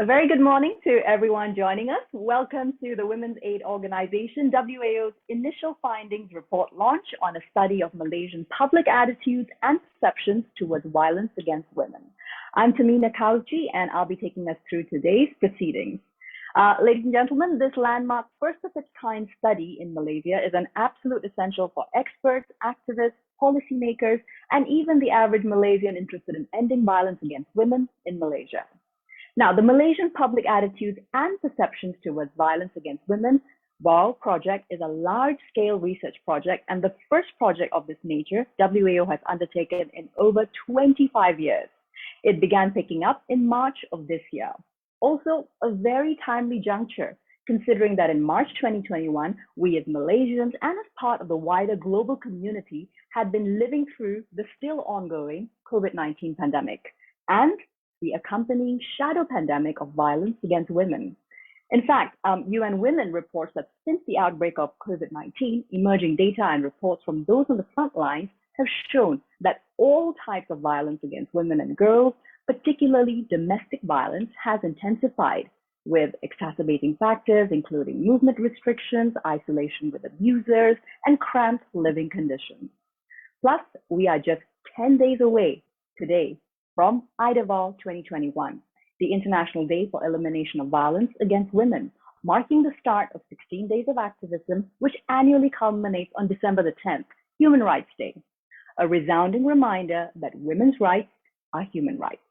A very good morning to everyone joining us. Welcome to the Women's Aid Organization, WAO's initial findings report launch on a study of Malaysian public attitudes and perceptions towards violence against women. I'm Tehmina Kaoosji, and I'll be taking us through today's proceedings. Ladies and gentlemen, this landmark first of its kind study in Malaysia is an absolute essential for experts, activists, policymakers, and even the average Malaysian interested in ending violence against women in Malaysia. Now, the Malaysian Public Attitudes and Perceptions Towards Violence Against Women WAO project is a large-scale research project and the first project of this nature WAO has undertaken in over 25 years. It began picking up in March of this year. Also, a very timely juncture, considering that in March 2021, we as Malaysians and as part of the wider global community had been living through the still ongoing COVID-19 pandemic and the accompanying shadow pandemic of violence against women. In fact, UN Women reports that since the outbreak of COVID-19, emerging data and reports from those on the front lines have shown that all types of violence against women and girls, particularly domestic violence, has intensified, with exacerbating factors including movement restrictions, isolation with abusers, and cramped living conditions. Plus, we are just 10 days away today from IDVAL 2021, the International Day for Elimination of Violence Against Women, marking the start of 16 days of activism, which annually culminates on December the 10th, Human Rights Day, a resounding reminder that women's rights are human rights.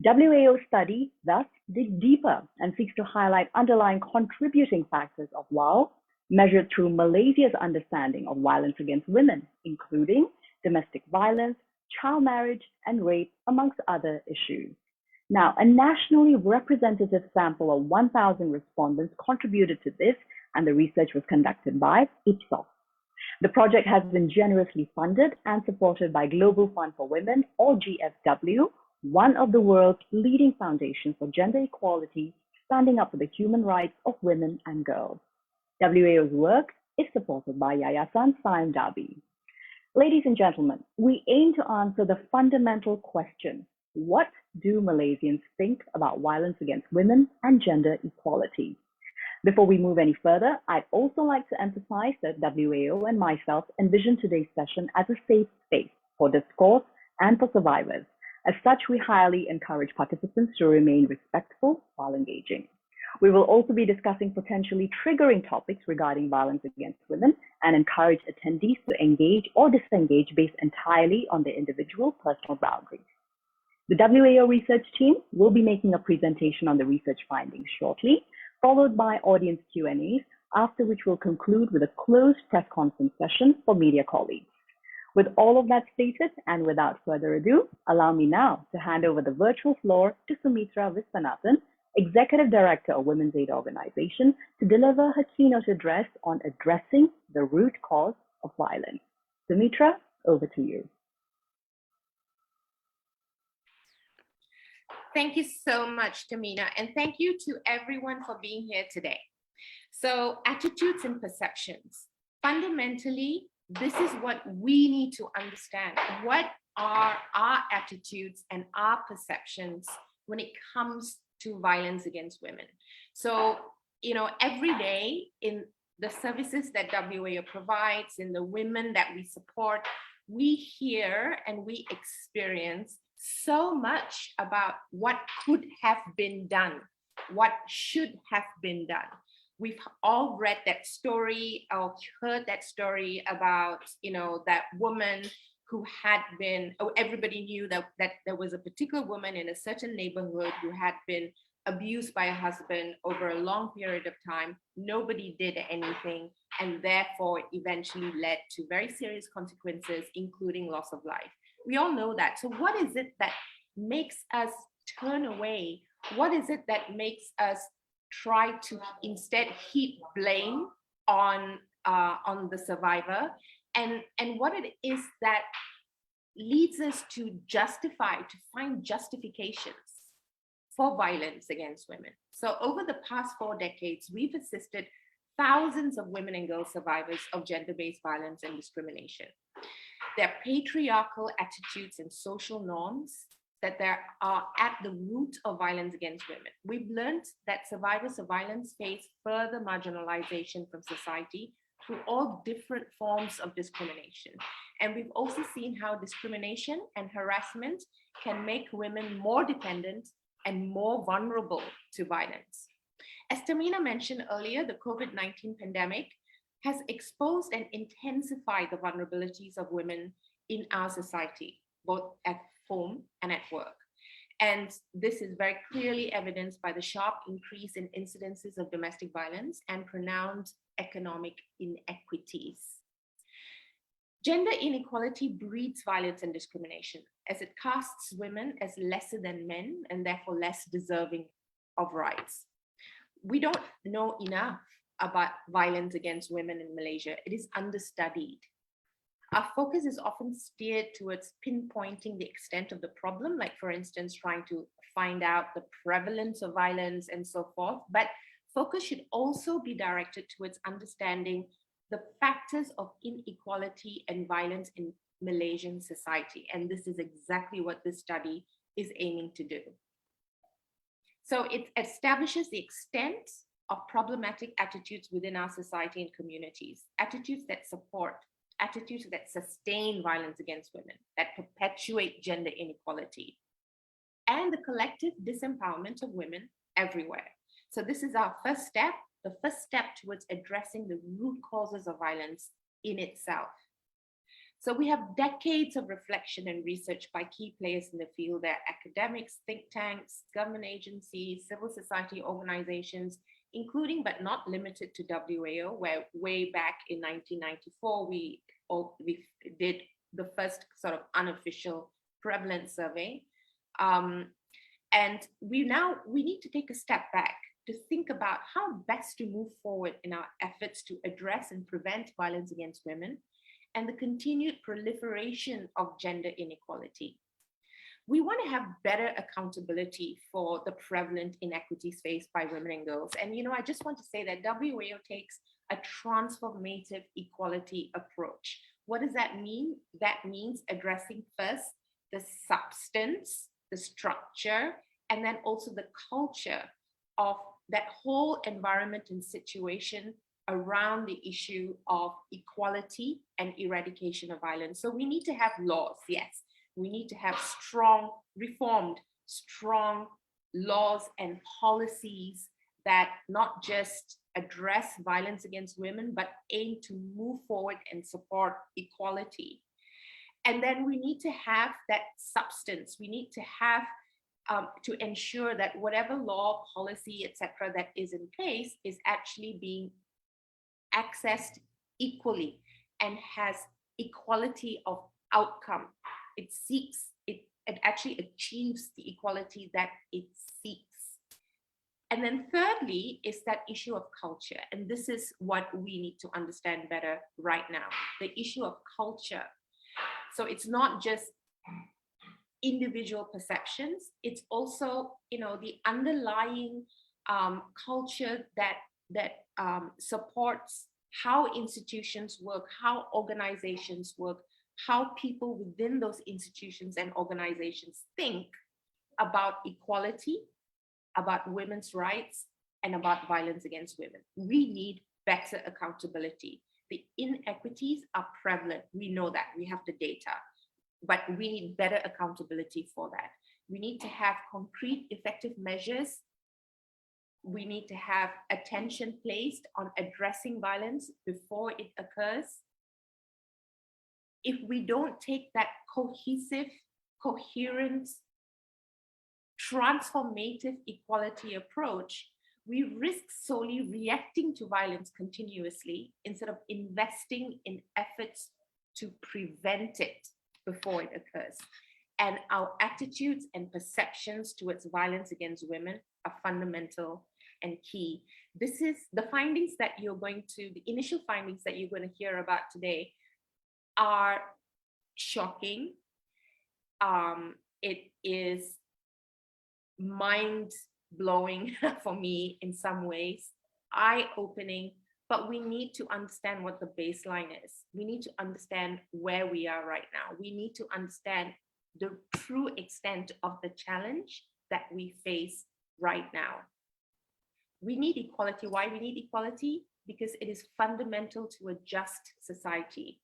WAO's study thus digs deeper and seeks to highlight underlying contributing factors of WAO, measured through Malaysia's understanding of violence against women, including domestic violence, child marriage, and rape, amongst other issues. Now, a nationally representative sample of 1,000 respondents contributed to this, and the research was conducted by IPSOS. The project has been generously funded and supported by Global Fund for Women, or GFW, one of the world's leading foundations for gender equality, standing up for the human rights of women and girls. WAO's work is supported by Yayasan, Sime, Darby. Ladies and gentlemen, we aim to answer the fundamental question: what do Malaysians think about violence against women and gender equality? Before we move any further, I'd also like to emphasize that WAO and myself envision today's session as a safe space for discourse and for survivors. As such, we highly encourage participants to remain respectful while engaging. We will also be discussing potentially triggering topics regarding violence against women and encourage attendees to engage or disengage based entirely on their individual personal boundaries. The WAO Research Team will be making a presentation on the research findings shortly, followed by audience Q&As, after which we'll conclude with a closed press conference session for media colleagues. With all of that stated, and without further ado, allow me now to hand over the virtual floor to Sumitra Viswanathan, Executive Director of Women's Aid Organization, to deliver her keynote address on addressing the root cause of violence. Sumitra, over to you. Thank you so much, Tehmina, and thank you to everyone for being here today. So, attitudes and perceptions. Fundamentally, this is what we need to understand. What are our attitudes and our perceptions when it comes to violence against women? So, every day in the services that WAO provides, in the women that we support, we hear and we experience so much about what could have been done, what should have been done. We've all read that story or heard that story about, that woman who had been, everybody knew that there was a particular woman in a certain neighborhood who had been abused by a husband over a long period of time. Nobody did anything, and therefore eventually led to very serious consequences, including loss of life. We all know that. So what is it that makes us turn away? What is it that makes us try to instead heap blame on the survivor? And what it is that leads us to find justifications for violence against women. So over the past 4 decades, we've assisted thousands of women and girl survivors of gender-based violence and discrimination. Their patriarchal attitudes and social norms that there are at the root of violence against women. We've learned that survivors of violence face further marginalization from society through all different forms of discrimination. And we've also seen how discrimination and harassment can make women more dependent and more vulnerable to violence. As Tehmina mentioned earlier, the COVID-19 pandemic has exposed and intensified the vulnerabilities of women in our society, both at home and at work. And this is very clearly evidenced by the sharp increase in incidences of domestic violence and pronounced economic inequities. Gender inequality breeds violence and discrimination, as it casts women as lesser than men and therefore less deserving of rights. We don't know enough about violence against women in Malaysia. It is understudied. Our focus is often steered towards pinpointing the extent of the problem, like for instance, trying to find out the prevalence of violence and so forth. But focus should also be directed towards understanding the factors of inequality and violence in Malaysian society. And this is exactly what this study is aiming to do. So it establishes the extent of problematic attitudes within our society and communities, attitudes that support, attitudes that sustain violence against women, that perpetuate gender inequality, and the collective disempowerment of women everywhere. So this is our first step, the first step towards addressing the root causes of violence in itself. So we have decades of reflection and research by key players in the field. There are academics, think tanks, government agencies, civil society organizations, including but not limited to WAO, where way back in 1994, we did the first sort of unofficial prevalent survey. And we need to take a step back to think about how best to move forward in our efforts to address and prevent violence against women and the continued proliferation of gender inequality. We want to have better accountability for the prevalent inequities faced by women and girls. And, I just want to say that WAO takes a transformative equality approach. What does that mean? That means addressing first the substance, the structure, and then also the culture of that whole environment and situation around the issue of equality and eradication of violence. So we need to have laws, yes. We need to have strong laws and policies that not just address violence against women, but aim to move forward and support equality. And then we need to have that substance. We need to have to ensure that whatever law, policy, etc., that is in place is actually being accessed equally and has equality of outcome. It actually achieves the equality that it seeks. And then thirdly is that issue of culture. And this is what we need to understand better right now, the issue of culture. So it's not just individual perceptions, it's also, the underlying culture that supports how institutions work, how organizations work, how people within those institutions and organizations think about equality, about women's rights, and about violence against women. We need better accountability. The inequities are prevalent. We know that. We have the data. But we need better accountability for that. We need to have concrete, effective measures. We need to have attention placed on addressing violence before it occurs. If we don't take that cohesive, coherent, transformative equality approach, we risk solely reacting to violence continuously instead of investing in efforts to prevent it before it occurs. And our attitudes and perceptions towards violence against women are fundamental and key. This is the findings that the initial findings that you're going to hear about today are shocking. It is mind-blowing for me in some ways, eye-opening, but we need to understand what the baseline is. We need to understand where we are right now. We need to understand the true extent of the challenge that we face right now. We need equality. Why we need equality? Because it is fundamental to a just society.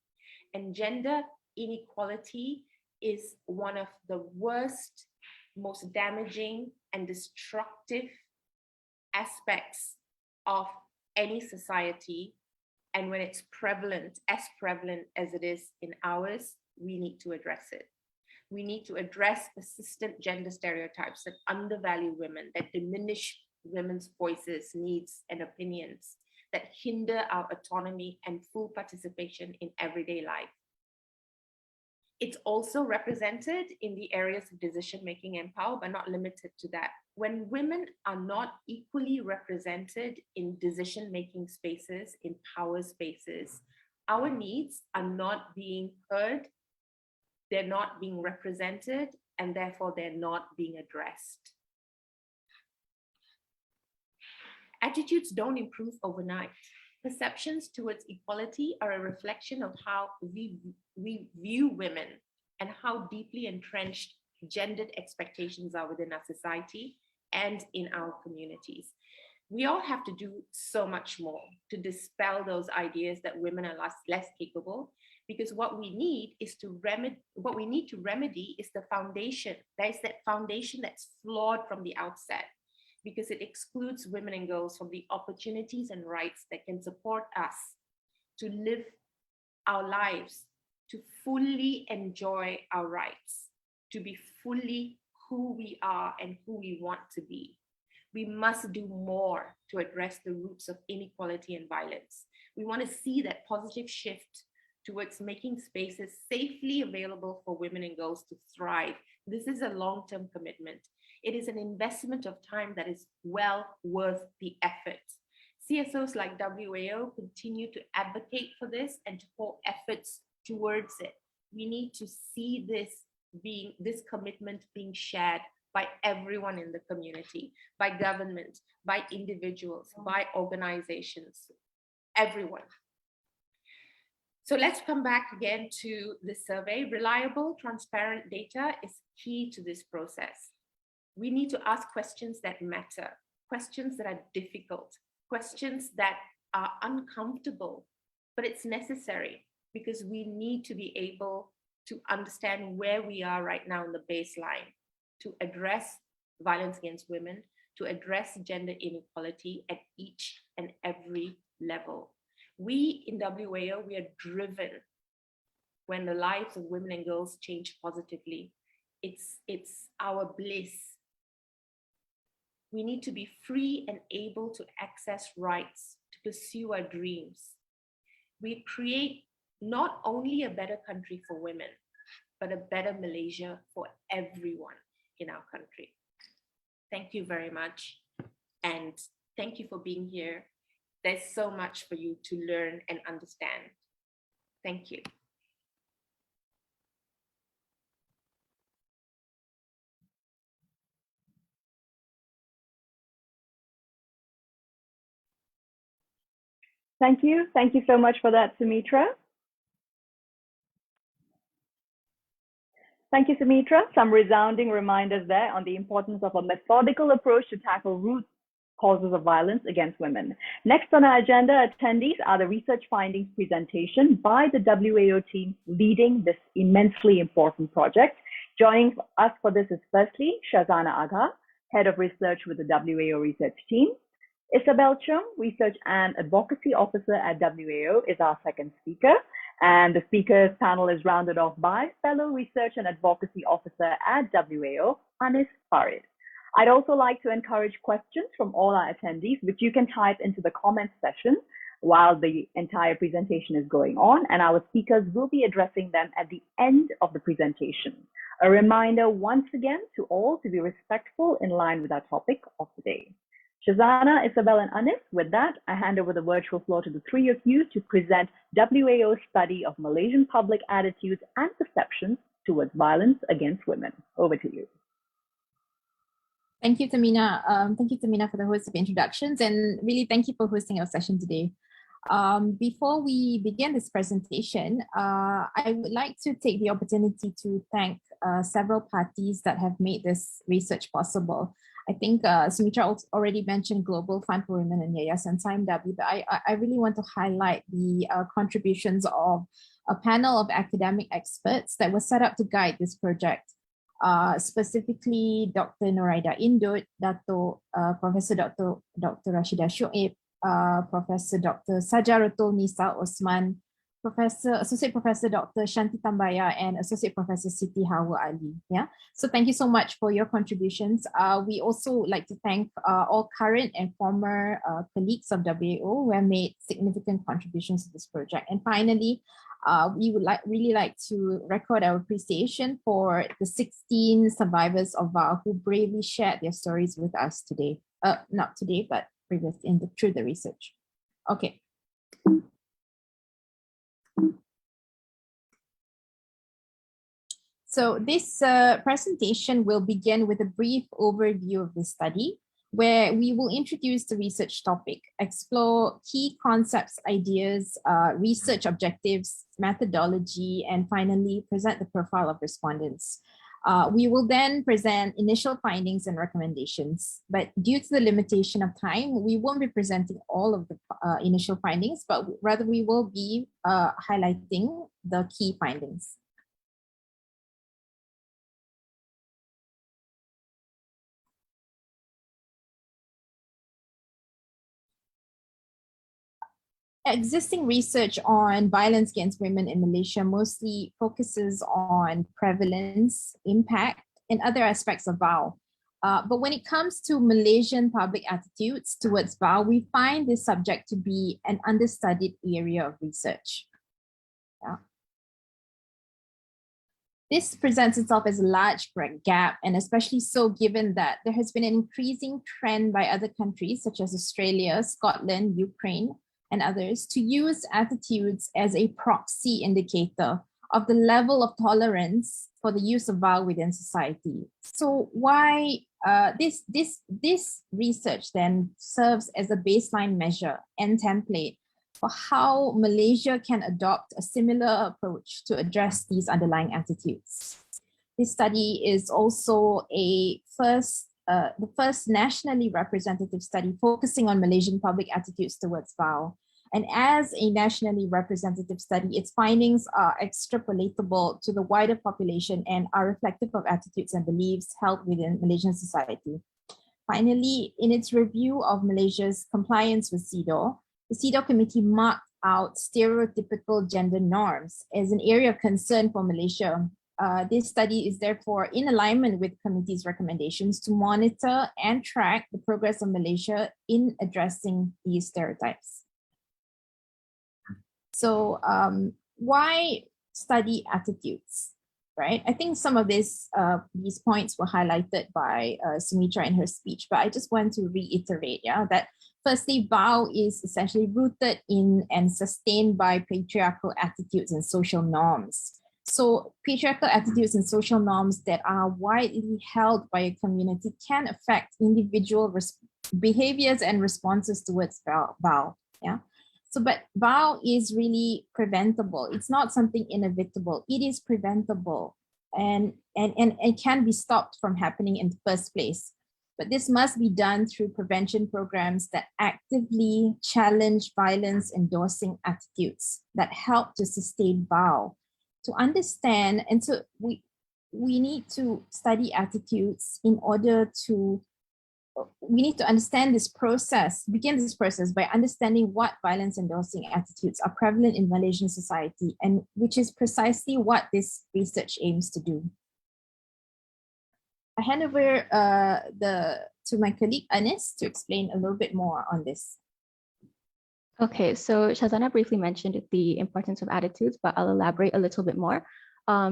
And gender inequality is one of the worst, most damaging and destructive aspects of any society. And when it's prevalent as it is in ours, we need to address it. We need to address persistent gender stereotypes that undervalue women, that diminish women's voices, needs, and opinions, that hinder our autonomy and full participation in everyday life. It's also represented in the areas of decision-making and power, but not limited to that. When women are not equally represented in decision-making spaces, in power spaces, our needs are not being heard, they're not being represented, and therefore they're not being addressed. Attitudes don't improve overnight. Perceptions towards equality are a reflection of how we view women and how deeply entrenched gendered expectations are within our society and in our communities. We all have to do so much more to dispel those ideas that women are less capable, because what we need to remedy is the foundation. There is that foundation that's flawed from the outset, because it excludes women and girls from the opportunities and rights that can support us to live our lives, to fully enjoy our rights, to be fully who we are and who we want to be. We must do more to address the roots of inequality and violence. We want to see that positive shift towards making spaces safely available for women and girls to thrive. This is a long-term commitment. It is an investment of time that is well worth the effort. CSOs like WAO continue to advocate for this and to pour efforts towards it. We need to see this commitment being shared by everyone in the community, by government, by individuals, by organizations, everyone. So let's come back again to the survey. Reliable, transparent data is key to this process. We need to ask questions that matter, questions that are difficult, questions that are uncomfortable, but it's necessary because we need to be able to understand where we are right now in the baseline, to address violence against women, to address gender inequality at each and every level. We in WAO, we are driven when the lives of women and girls change positively. It's our bliss. We need to be free and able to access rights, to pursue our dreams. We create not only a better country for women, but a better Malaysia for everyone in our country. Thank you very much. And thank you for being here. There's so much for you to learn and understand. Thank you. Thank you. Thank you so much for that, Sumitra. Thank you, Sumitra. Some resounding reminders there on the importance of a methodical approach to tackle root causes of violence against women. Next on our agenda, attendees are the research findings presentation by the WAO team leading this immensely important project. Joining us for this is firstly, Shazana Agha, Head of Research with the WAO Research Team. Isabel Chung, Research and Advocacy Officer at WAO, is our second speaker. And the speakers panel is rounded off by fellow Research and Advocacy Officer at WAO, Anis Farid. I'd also like to encourage questions from all our attendees, which you can type into the comments section while the entire presentation is going on, and our speakers will be addressing them at the end of the presentation. A reminder once again to all to be respectful in line with our topic of today. Shazana, Isabel, and Anis, with that, I hand over the virtual floor to the three of you to present WAO's study of Malaysian public attitudes and perceptions towards violence against women. Over to you. Thank you, Tehmina. Thank you, Tehmina, for the host of introductions, and really thank you for hosting our session today. Before we begin this presentation, I would like to take the opportunity to thank several parties that have made this research possible. I think Sumitra already mentioned Global Fund for Women and Yayasan Sime, Darby, but I really want to highlight the contributions of a panel of academic experts that was set up to guide this project. Specifically, Dr. Noraida Indut, Professor Dr. Rashida Shoaib, Professor Dr. Sajaratul Nisa Osman, Associate Professor Dr. Shanti Tambaya, and Associate Professor Siti Hawa Ali. Yeah. So thank you so much for your contributions. We also like to thank all current and former colleagues of WAO who have made significant contributions to this project. And finally, we would really like to record our appreciation for the 16 survivors of WAO who bravely shared their stories with us today. Not today, but previously through the research. Okay. So this presentation will begin with a brief overview of the study, where we will introduce the research topic, explore key concepts, ideas, research objectives, methodology, and finally present the profile of respondents. We will then present initial findings and recommendations, but due to the limitation of time, we won't be presenting all of the initial findings, but rather we will be highlighting the key findings. Existing research on violence against women in Malaysia mostly focuses on prevalence, impact, and other aspects of WAO. But when it comes to Malaysian public attitudes towards WAO, we find this subject to be an understudied area of research. Yeah. This presents itself as a large gap, and especially so given that there has been an increasing trend by other countries such as Australia, Scotland, Ukraine, and others to use attitudes as a proxy indicator of the level of tolerance for the use of WAO within society. So why this research then serves as a baseline measure and template for how Malaysia can adopt a similar approach to address these underlying attitudes. This study is also the first nationally representative study focusing on Malaysian public attitudes towards WAO. And as a nationally representative study, its findings are extrapolatable to the wider population and are reflective of attitudes and beliefs held within Malaysian society. Finally, in its review of Malaysia's compliance with CEDAW, the CEDAW committee marked out stereotypical gender norms as an area of concern for Malaysia. This study is therefore in alignment with the committee's recommendations to monitor and track the progress of Malaysia in addressing these stereotypes. So why study attitudes, right? I think some of these points were highlighted by Sumitra in her speech, but I just want to reiterate, that firstly, WAO is essentially rooted in and sustained by patriarchal attitudes and social norms. So patriarchal attitudes and social norms that are widely held by a community can affect individual behaviors and responses towards WAO. Yeah. So, but WAO is really preventable. It's not something inevitable. It is preventable and it can be stopped from happening in the first place. But this must be done through prevention programs that actively challenge violence endorsing attitudes that help to sustain WAO. To understand, and so we need to study attitudes in order to, we need to understand this process, begin this process by understanding what violence endorsing attitudes are prevalent in Malaysian society, and which is precisely what this research aims to do. I hand over to my colleague Anis to explain a little bit more on this. Okay, so Shazana briefly mentioned the importance of attitudes, but I'll elaborate a little bit more.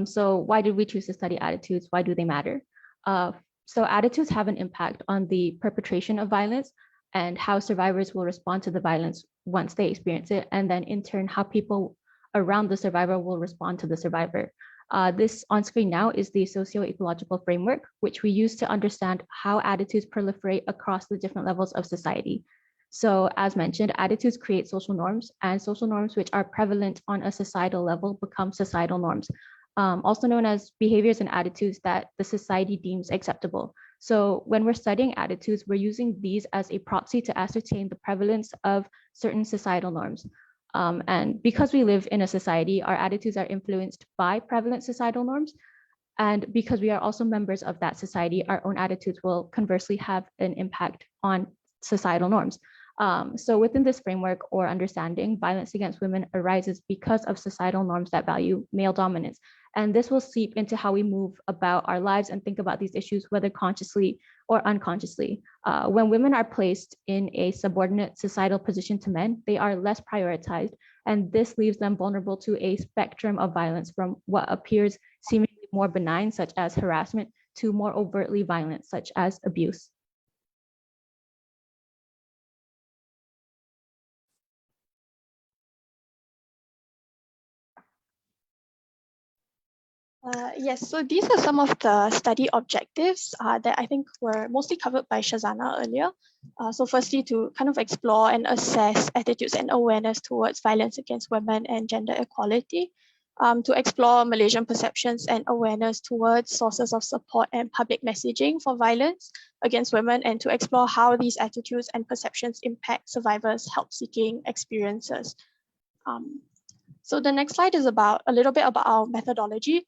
So why did we choose to study attitudes? Why do they matter? So attitudes have an impact on the perpetration of violence and how survivors will respond to the violence once they experience it, and then in turn, how people around the survivor will respond to the survivor. This on screen now is the socio-ecological framework, which we use to understand how attitudes proliferate across the different levels of society. So as mentioned, attitudes create social norms, and social norms which are prevalent on a societal level become societal norms. also known as behaviors and attitudes that the society deems acceptable. So when we're studying attitudes, we're using these as a proxy to ascertain the prevalence of certain societal norms. And because we live in a society, our attitudes are influenced by prevalent societal norms. And because we are also members of that society, our own attitudes will conversely have an impact on societal norms. So within this framework or understanding, violence against women arises because of societal norms that value male dominance. And this will seep into how we move about our lives and think about these issues, whether consciously or unconsciously. When women are placed in a subordinate societal position to men, they are less prioritized. And this leaves them vulnerable to a spectrum of violence, from what appears seemingly more benign, such as harassment, to more overtly violent, such as abuse. Yes, so these are some of the study objectives that I think were mostly covered by Shazana earlier. So firstly, to kind of explore and assess attitudes and awareness towards violence against women and gender equality, to explore Malaysian perceptions and awareness towards sources of support and public messaging for violence against women, and to explore how these attitudes and perceptions impact survivors' help-seeking experiences. So the next slide is about a little bit about our methodology.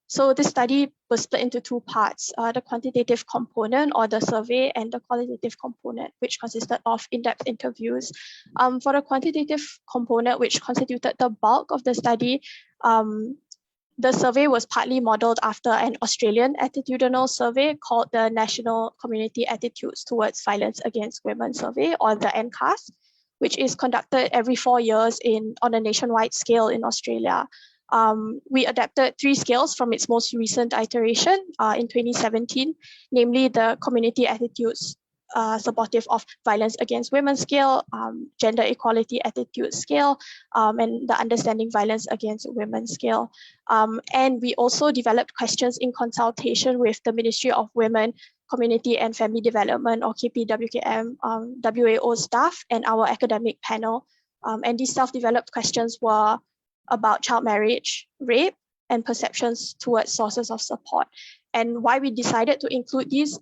So this study was split into two parts, the quantitative component or the survey, and the qualitative component, which consisted of in-depth interviews. For the quantitative component, which constituted the bulk of the study, the survey was partly modeled after an Australian attitudinal survey called the National Community Attitudes Towards Violence Against Women Survey, or the NCAS, which is conducted every 4 years on a nationwide scale in Australia. We adapted 3 scales from its most recent iteration in 2017, namely the Community Attitudes Supportive of Violence Against Women scale, Gender Equality Attitude scale, and the Understanding Violence Against Women scale. And we also developed questions in consultation with the Ministry of Women, Community and Family Development, or KPWKM, WAO staff, and our academic panel. And these self-developed questions were about child marriage, rape, and perceptions towards sources of support. And why we decided to include these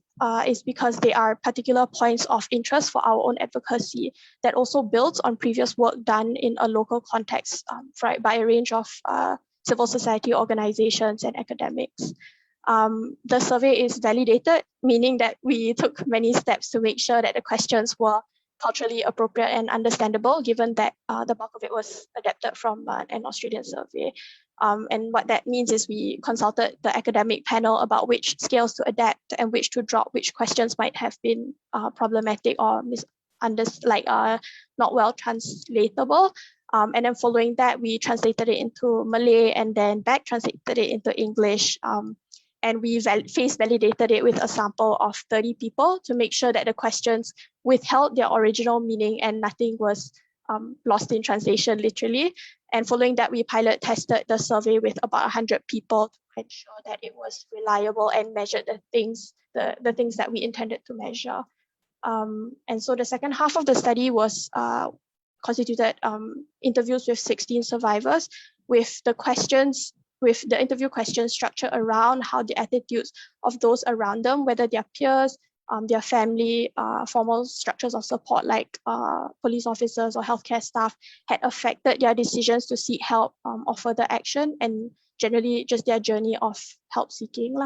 is because they are particular points of interest for our own advocacy that also builds on previous work done in a local context by a range of civil society organizations and academics. The survey is validated, meaning that we took many steps to make sure that the questions were culturally appropriate and understandable, given that the bulk of it was adapted from an Australian survey. And what that means is we consulted the academic panel about which scales to adapt and which to drop, which questions might have been problematic or not well translatable. And then following that, we translated it into Malay and then back translated it into English. And we face validated it with a sample of 30 people to make sure that the questions withheld their original meaning and nothing was lost in translation, literally. And following that, we pilot tested the survey with about 100 people to ensure that it was reliable and measured the things that we intended to measure. And so the second half of the study was constituted interviews with 16 survivors, with the interview questions structured around how the attitudes of those around them, whether their peers, their family, formal structures of support like police officers or healthcare staff, had affected their decisions to seek help or further action, and generally just their journey of help seeking.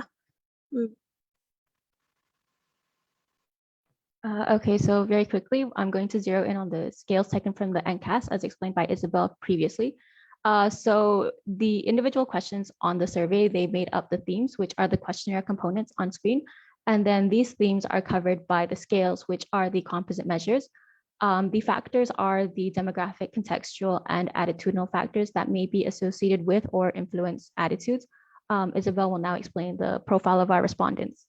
Okay, so very quickly, I'm going to zero in on the scales taken from the NCAS as explained by Isabel previously. So the individual questions on the survey, they made up the themes, which are the questionnaire components on screen. And then these themes are covered by the scales, which are the composite measures. The factors are the demographic, contextual, and attitudinal factors that may be associated with or influence attitudes. Isabel will now explain the profile of our respondents.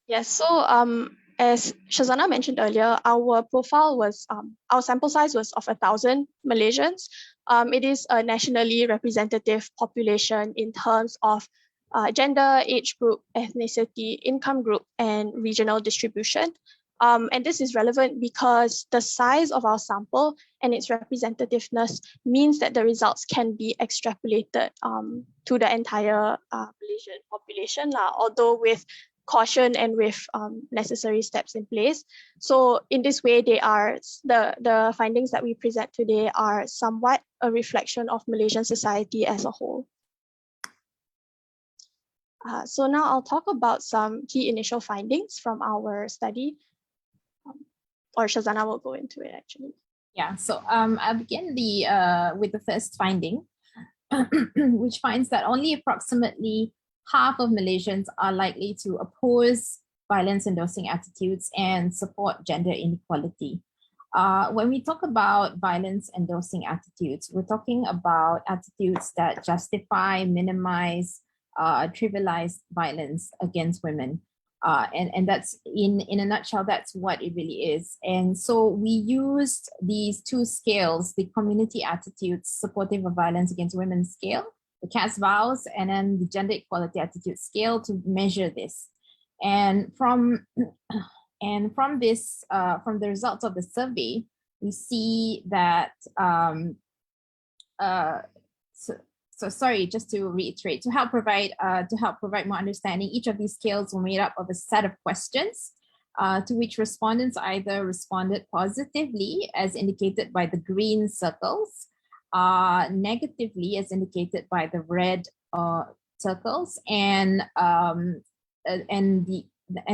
Yes, so as Shazana mentioned earlier, our profile was, our sample size was of 1,000 Malaysians. It is a nationally representative population in terms of gender, age group, ethnicity, income group, and regional distribution. And this is relevant because the size of our sample and its representativeness means that the results can be extrapolated to the entire Malaysian population, although with caution and with necessary steps in place. So in this way, they are the findings that we present today are somewhat a reflection of Malaysian society as a whole. So now I'll talk about some key initial findings from our study, or Shazana will go into it actually. Yeah, so I'll begin with the first finding, which finds that only approximately half of Malaysians are likely to oppose violence-endorsing attitudes and support gender inequality. When we talk about violence-endorsing attitudes, we're talking about attitudes that justify, minimize, trivialize violence against women. And that's in a nutshell, that's what it really is. And so we used these two scales, the community attitudes supportive of violence against women scale, the CAS vows, and then the gender equality attitude scale to measure this. And from this, from the results of the survey, we see that so sorry, just to reiterate, to help provide more understanding, each of these scales were made up of a set of questions to which respondents either responded positively, as indicated by the green circles, negatively, as indicated by the red circles, and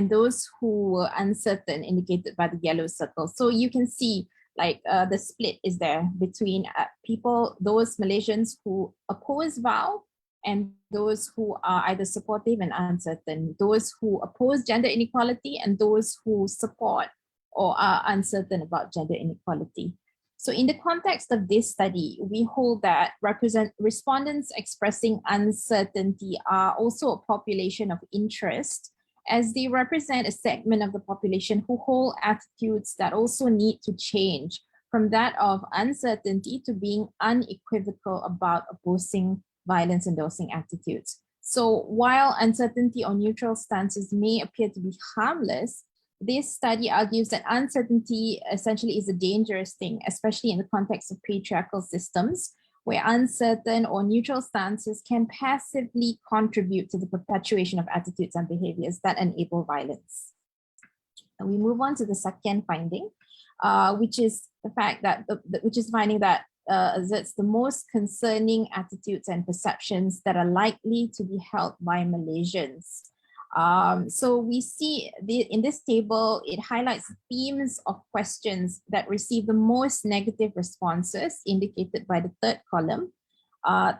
those who were uncertain, indicated by the yellow circles. So you can see, like the split is there between people, those Malaysians who oppose VOW and those who are either supportive and uncertain, those who oppose gender inequality and those who support or are uncertain about gender inequality. So in the context of this study, we hold that respondents expressing uncertainty are also a population of interest, as they represent a segment of the population who hold attitudes that also need to change from that of uncertainty to being unequivocal about opposing violence-endorsing attitudes. So while uncertainty or neutral stances may appear to be harmless, this study argues that uncertainty essentially is a dangerous thing, especially in the context of patriarchal systems, where uncertain or neutral stances can passively contribute to the perpetuation of attitudes and behaviors that enable violence. And we move on to the second finding, which is the fact that that's the most concerning attitudes and perceptions that are likely to be held by Malaysians. So we see in this table, it highlights themes of questions that receive the most negative responses, indicated by the third column.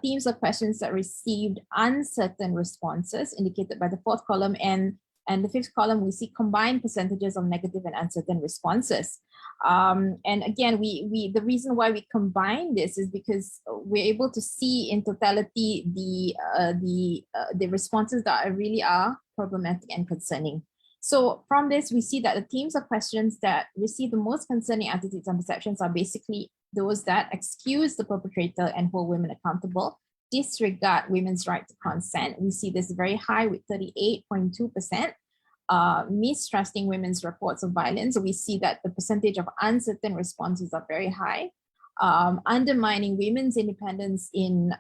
Themes of questions that received uncertain responses, indicated by the fourth column, and the fifth column, we see combined percentages of negative and uncertain responses. And again, the reason why we combine this is because we're able to see in totality the responses that really are problematic and concerning. So from this, we see that the themes of questions that receive the most concerning attitudes and perceptions are basically those that excuse the perpetrator and hold women accountable, disregard women's right to consent. We see this very high with 38.2%. Mistrusting women's reports of violence. So we see that the percentage of uncertain responses are very high. Undermining women's independence in,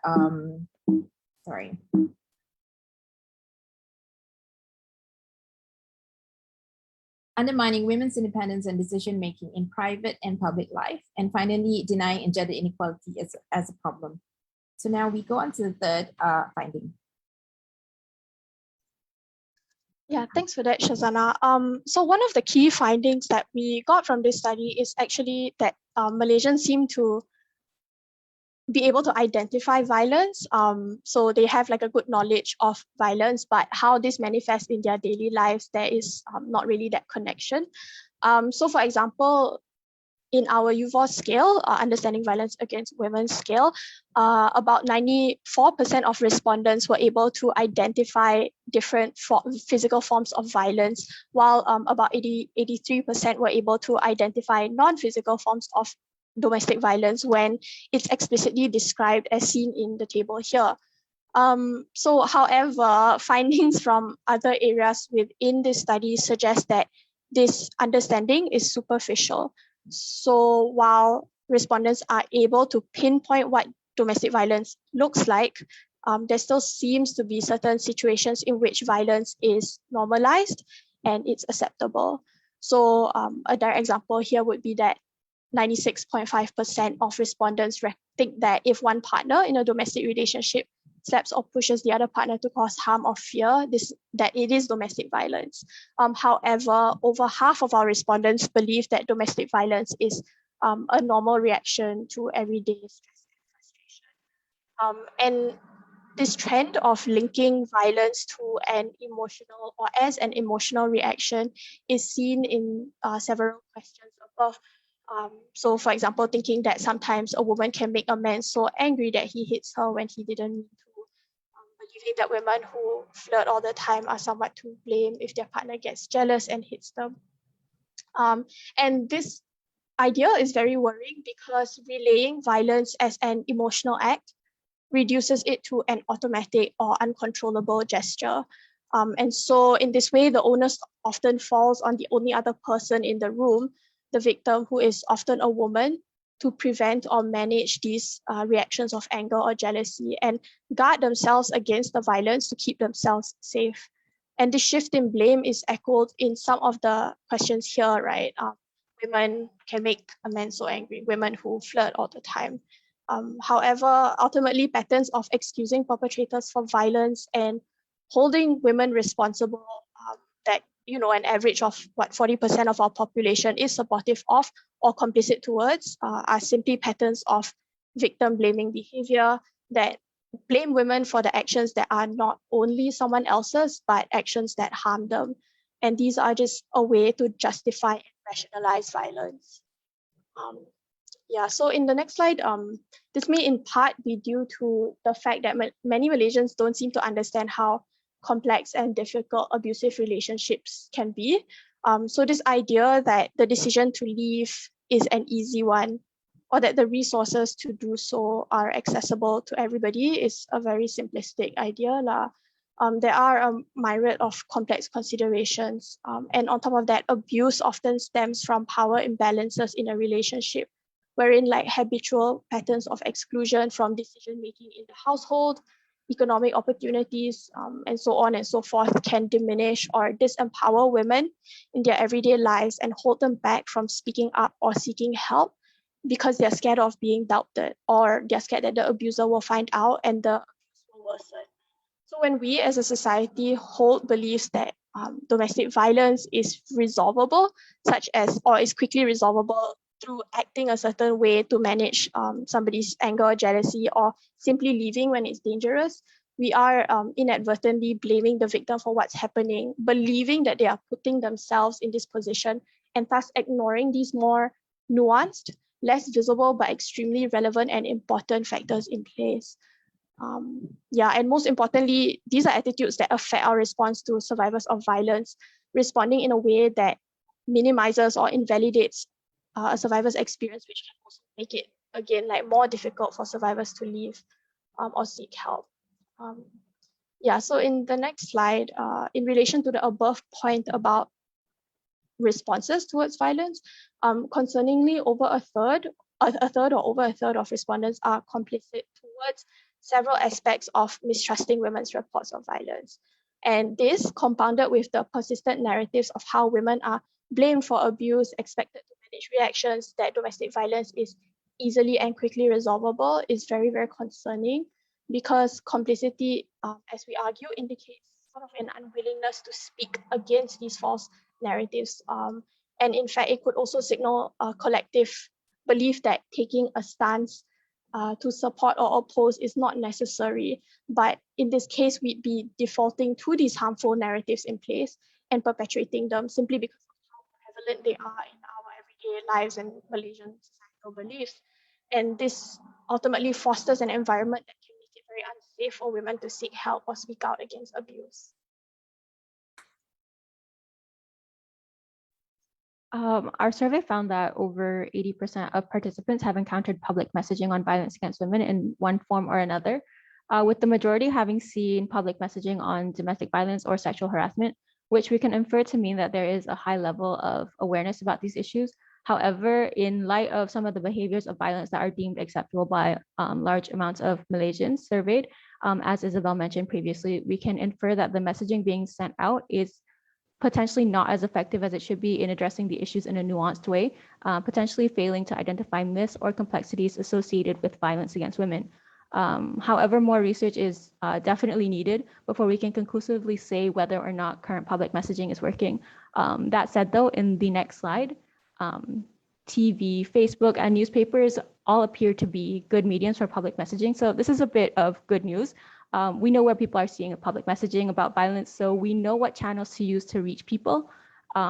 undermining women's independence and decision-making in private and public life. And finally, denying gender inequality as a problem. So now we go on to the third finding. Yeah, thanks for that, Shazana. So one of the key findings that we got from this study is actually that Malaysians seem to be able to identify violence. So they have like a good knowledge of violence, but how this manifests in their daily lives, there is not really that connection. So for example, in our UVOS scale, Understanding Violence Against Women scale, about 94% of respondents were able to identify different physical forms of violence, while about 83% were able to identify non-physical forms of domestic violence when it's explicitly described as seen in the table here. So however, findings from other areas within this study suggest that this understanding is superficial. So while respondents are able to pinpoint what domestic violence looks like, there still seems to be certain situations in which violence is normalized and it's acceptable. So a direct example here would be that 96.5% of respondents think that if one partner in a domestic relationship slaps or pushes the other partner to cause harm or fear, that it is domestic violence. However, over half of our respondents believe that domestic violence is a normal reaction to everyday stress and frustration. And this trend of linking violence to an emotional or as an emotional reaction is seen in several questions above. So for example, thinking that sometimes a woman can make a man so angry that he hits her when he didn't mean to, believing that women who flirt all the time are somewhat to blame if their partner gets jealous and hits them. And this idea is very worrying because relaying violence as an emotional act reduces it to an automatic or uncontrollable gesture. And so in this way, the onus often falls on the only other person in the room, the victim, who is often a woman, to prevent or manage these reactions of anger or jealousy and guard themselves against the violence to keep themselves safe. And the shift in blame is echoed in some of the questions here, right? Women can make a man so angry, women who flirt all the time. However, ultimately, patterns of excusing perpetrators for violence and holding women responsible that, an average of 40% of our population is supportive of or complicit towards are simply patterns of victim blaming behavior that blame women for the actions that are not only someone else's, but actions that harm them. And these are just a way to justify and rationalize violence. So in the next slide, this may in part be due to the fact that many Malaysians don't seem to understand how complex and difficult abusive relationships can be. So this idea that the decision to leave is an easy one, or that the resources to do so are accessible to everybody, is a very simplistic idea. There are a myriad of complex considerations. And on top of that, abuse often stems from power imbalances in a relationship, wherein habitual patterns of exclusion from decision-making in the household, economic opportunities, and so on and so forth can diminish or disempower women in their everyday lives and hold them back from speaking up or seeking help because they're scared of being doubted, or they're scared that the abuser will find out and the abuse will worsen. So when we as a society hold beliefs that domestic violence is resolvable, or is quickly resolvable through acting a certain way to manage somebody's anger or jealousy, or simply leaving when it's dangerous, we are inadvertently blaming the victim for what's happening, believing that they are putting themselves in this position, and thus ignoring these more nuanced, less visible, but extremely relevant and important factors in place. And most importantly, these are attitudes that affect our response to survivors of violence, responding in a way that minimizes or invalidates a survivor's experience, which can also make it, again, more difficult for survivors to leave or seek help. So in the next slide, in relation to the above point about responses towards violence, concerningly, over a third of respondents are complicit towards several aspects of mistrusting women's reports of violence. And this, compounded with the persistent narratives of how women are blamed for abuse, expected to manage reactions, that domestic violence is easily and quickly resolvable, is very, very concerning, because complicity, as we argue, indicates sort of an unwillingness to speak against these false narratives. And in fact, it could also signal a collective belief that taking a stance to support or oppose is not necessary. But in this case, we'd be defaulting to these harmful narratives in place and perpetuating them simply because of how prevalent they are in our everyday lives and Malaysian societal beliefs. And this ultimately fosters an environment that can make it very unsafe for women to seek help or speak out against abuse. Our survey found that over 80% of participants have encountered public messaging on violence against women in one form or another, with the majority having seen public messaging on domestic violence or sexual harassment, which we can infer to mean that there is a high level of awareness about these issues. However, in light of some of the behaviors of violence that are deemed acceptable by large amounts of Malaysians surveyed, as Isabel mentioned previously, we can infer that the messaging being sent out is potentially not as effective as it should be in addressing the issues in a nuanced way, potentially failing to identify myths or complexities associated with violence against women. However, more research is definitely needed before we can conclusively say whether or not current public messaging is working. That said, though, in the next slide, TV, Facebook, and newspapers all appear to be good mediums for public messaging. So this is a bit of good news. We know where people are seeing public messaging about violence, so we know what channels to use to reach people.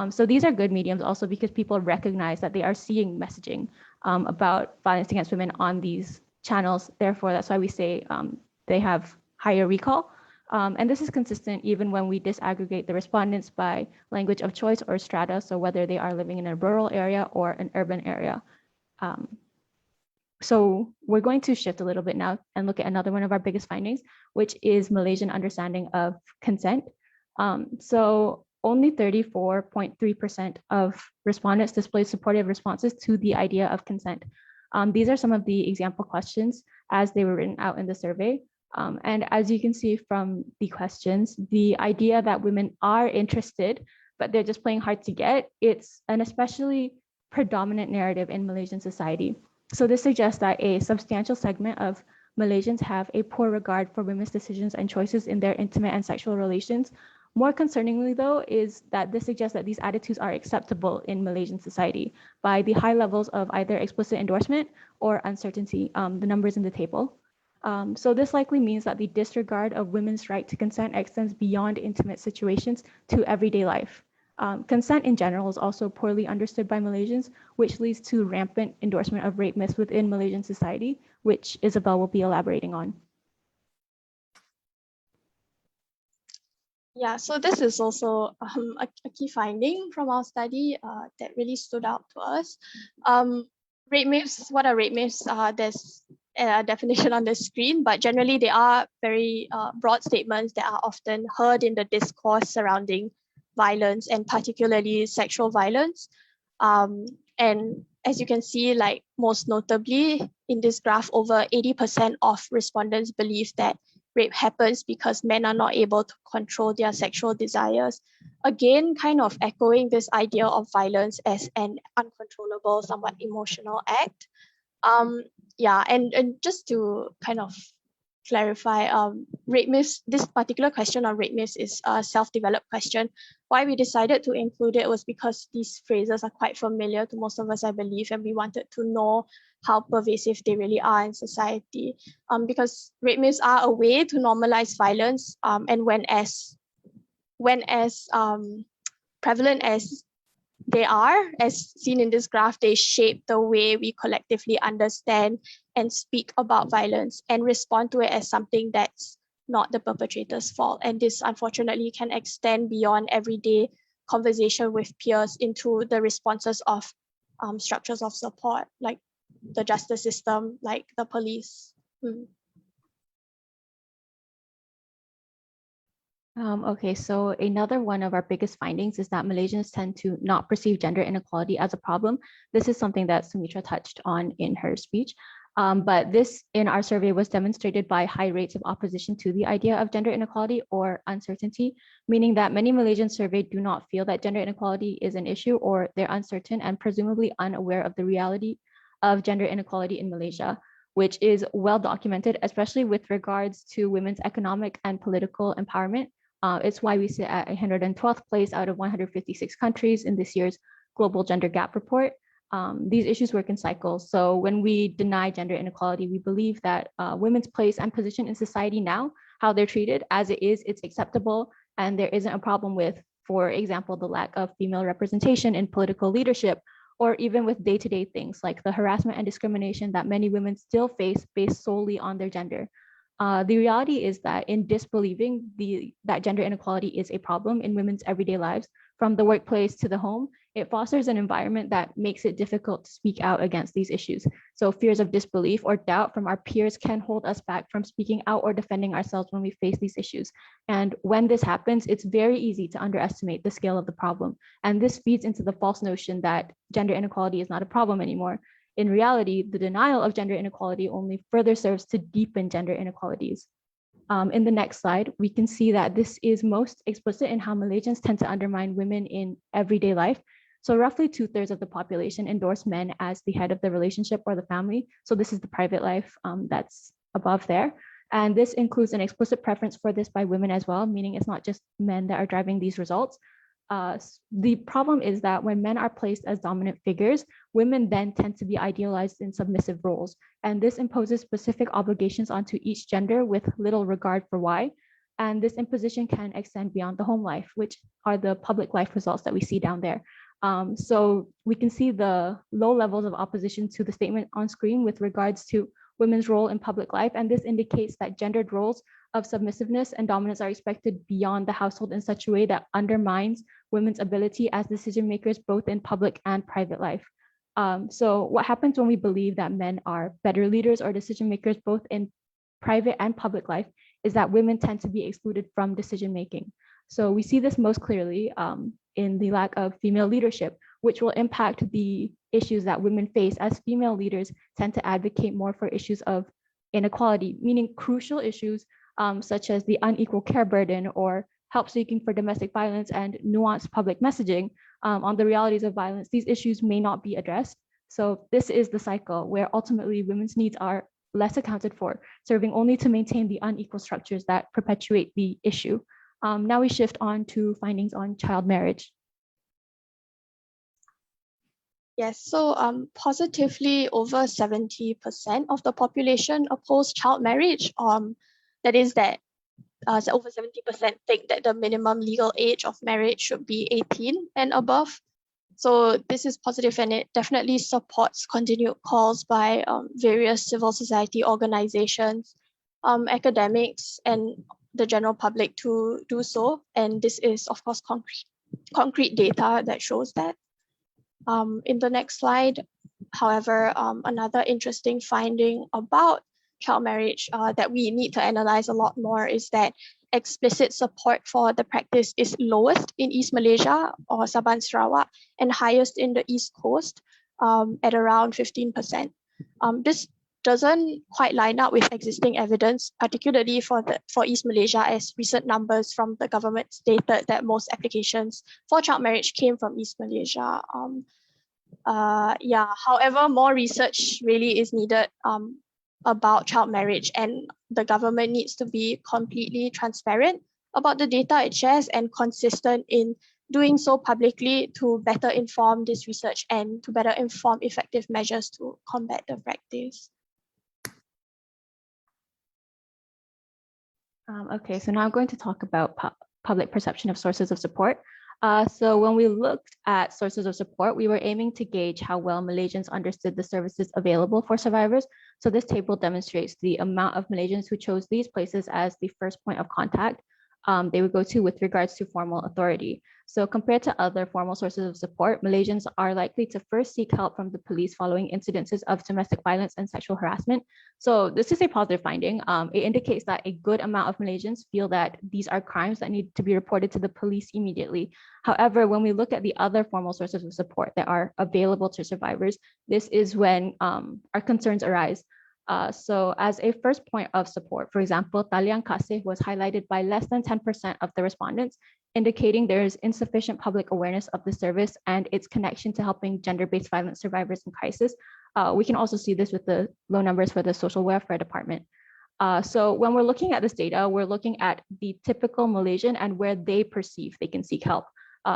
So these are good mediums also because people recognize that they are seeing messaging about violence against women on these channels. Therefore, that's why we say they have higher recall. And this is consistent even when we disaggregate the respondents by language of choice or strata, so whether they are living in a rural area or an urban area. So we're going to shift a little bit now and look at another one of our biggest findings, which is Malaysian understanding of consent. So only 34.3% of respondents displayed supportive responses to the idea of consent. These are some of the example questions as they were written out in the survey. And as you can see from the questions, the idea that women are interested, but they're just playing hard to get, it's an especially predominant narrative in Malaysian society. So this suggests that a substantial segment of Malaysians have a poor regard for women's decisions and choices in their intimate and sexual relations. More concerningly, though, is that this suggests that these attitudes are acceptable in Malaysian society by the high levels of either explicit endorsement or uncertainty, the numbers in the table. So this likely means that the disregard of women's right to consent extends beyond intimate situations to everyday life. Consent in general is also poorly understood by Malaysians, which leads to rampant endorsement of rape myths within Malaysian society, which Isabel will be elaborating on. Yeah, so this is also a key finding from our study that really stood out to us. Rape myths, what are rape myths? There's a definition on the screen, but generally they are very broad statements that are often heard in the discourse surrounding violence and particularly sexual violence. And as you can see, like most notably in this graph, over 80% of respondents believe that rape happens because men are not able to control their sexual desires. Again, kind of echoing this idea of violence as an uncontrollable, somewhat emotional act. Yeah, and just to kind of clarify, rape myths, this particular question on rape myths is a self-developed question. Why we decided to include it was because these phrases are quite familiar to most of us, I believe, and we wanted to know how pervasive they really are in society. Because rape myths are a way to normalize violence, and when as prevalent as they are, as seen in this graph, they shape the way we collectively understand and speak about violence and respond to it as something that's not the perpetrator's fault. And this unfortunately can extend beyond everyday conversation with peers into the responses of structures of support, like the justice system, like the police. Okay, so another one of our biggest findings is that Malaysians tend to not perceive gender inequality as a problem. This is something that Sumitra touched on in her speech. But this in our survey was demonstrated by high rates of opposition to the idea of gender inequality or uncertainty, meaning that many Malaysians surveyed do not feel that gender inequality is an issue, or they're uncertain and presumably unaware of the reality of gender inequality in Malaysia, which is well documented, especially with regards to women's economic and political empowerment. It's why we sit at 112th place out of 156 countries in this year's Global Gender Gap Report. These issues work in cycles. So when we deny gender inequality, we believe that women's place and position in society now, how they're treated as it is, it's acceptable, and there isn't a problem with, for example, the lack of female representation in political leadership, or even with day-to-day things like the harassment and discrimination that many women still face based solely on their gender. The reality is that in disbelieving that gender inequality is a problem in women's everyday lives, from the workplace to the home, It fosters an environment that makes it difficult to speak out against these issues. So fears of disbelief or doubt from our peers can hold us back from speaking out or defending ourselves when we face these issues. And when this happens, it's very easy to underestimate the scale of the problem. And this feeds into the false notion that gender inequality is not a problem anymore. In reality, the denial of gender inequality only further serves to deepen gender inequalities. In the next slide, we can see that this is most explicit in how Malaysians tend to undermine women in everyday life. So roughly 2/3 of the population endorse men as the head of the relationship or the family. So this is the private life that's above there. And this includes an explicit preference for this by women as well, meaning it's not just men that are driving these results. The problem is that when men are placed as dominant figures, women then tend to be idealized in submissive roles. And this imposes specific obligations onto each gender with little regard for why. And this imposition can extend beyond the home life, which are the public life results that we see down there. So we can see the low levels of opposition to the statement on screen with regards to women's role in public life. And this indicates that gendered roles of submissiveness and dominance are expected beyond the household in such a way that undermines women's ability as decision makers, both in public and private life. So what happens when we believe that men are better leaders or decision makers, both in private and public life, is that women tend to be excluded from decision making. So we see this most clearly in the lack of female leadership, which will impact the issues that women face as female leaders tend to advocate more for issues of inequality, meaning crucial issues such as the unequal care burden or help seeking for domestic violence and nuanced public messaging on the realities of violence. These issues may not be addressed. So this is the cycle where ultimately women's needs are less accounted for, serving only to maintain the unequal structures that perpetuate the issue. Now we shift on to findings on child marriage. Yes, so positively over 70% of the population oppose child marriage. That is that so over 70% think that the minimum legal age of marriage should be 18 and above. So this is positive, and it definitely supports continued calls by various civil society organizations, academics, and the general public to do so. And this is, of course, concrete data that shows that. In the next slide, however, another interesting finding about child marriage that we need to analyze a lot more is that explicit support for the practice is lowest in East Malaysia or Sabah Sarawak and highest in the East Coast at around 15%. This doesn't quite line up with existing evidence, particularly for East Malaysia, as recent numbers from the government stated that most applications for child marriage came from East Malaysia. However, more research really is needed about child marriage, and the government needs to be completely transparent about the data it shares and consistent in doing so publicly to better inform this research and to better inform effective measures to combat the practice. Okay, so now I'm going to talk about public perception of sources of support. So when we looked at sources of support, we were aiming to gauge how well Malaysians understood the services available for survivors. So this table demonstrates the amount of Malaysians who chose these places as the first point of contact they would go to with regards to formal authority. So compared to other formal sources of support, Malaysians are likely to first seek help from the police following incidences of domestic violence and sexual harassment. So this is a positive finding. It indicates that a good amount of Malaysians feel that these are crimes that need to be reported to the police immediately. However, when we look at the other formal sources of support that are available to survivors, this is when our concerns arise. So as a first point of support, for example, talian kasih was highlighted by less than 10% of the respondents, indicating there is insufficient public awareness of the service and its connection to helping gender-based violence survivors in crisis. We can also see this with the low numbers for the social welfare department. So when we're looking at this data, we're looking at the typical Malaysian and where they perceive they can seek help.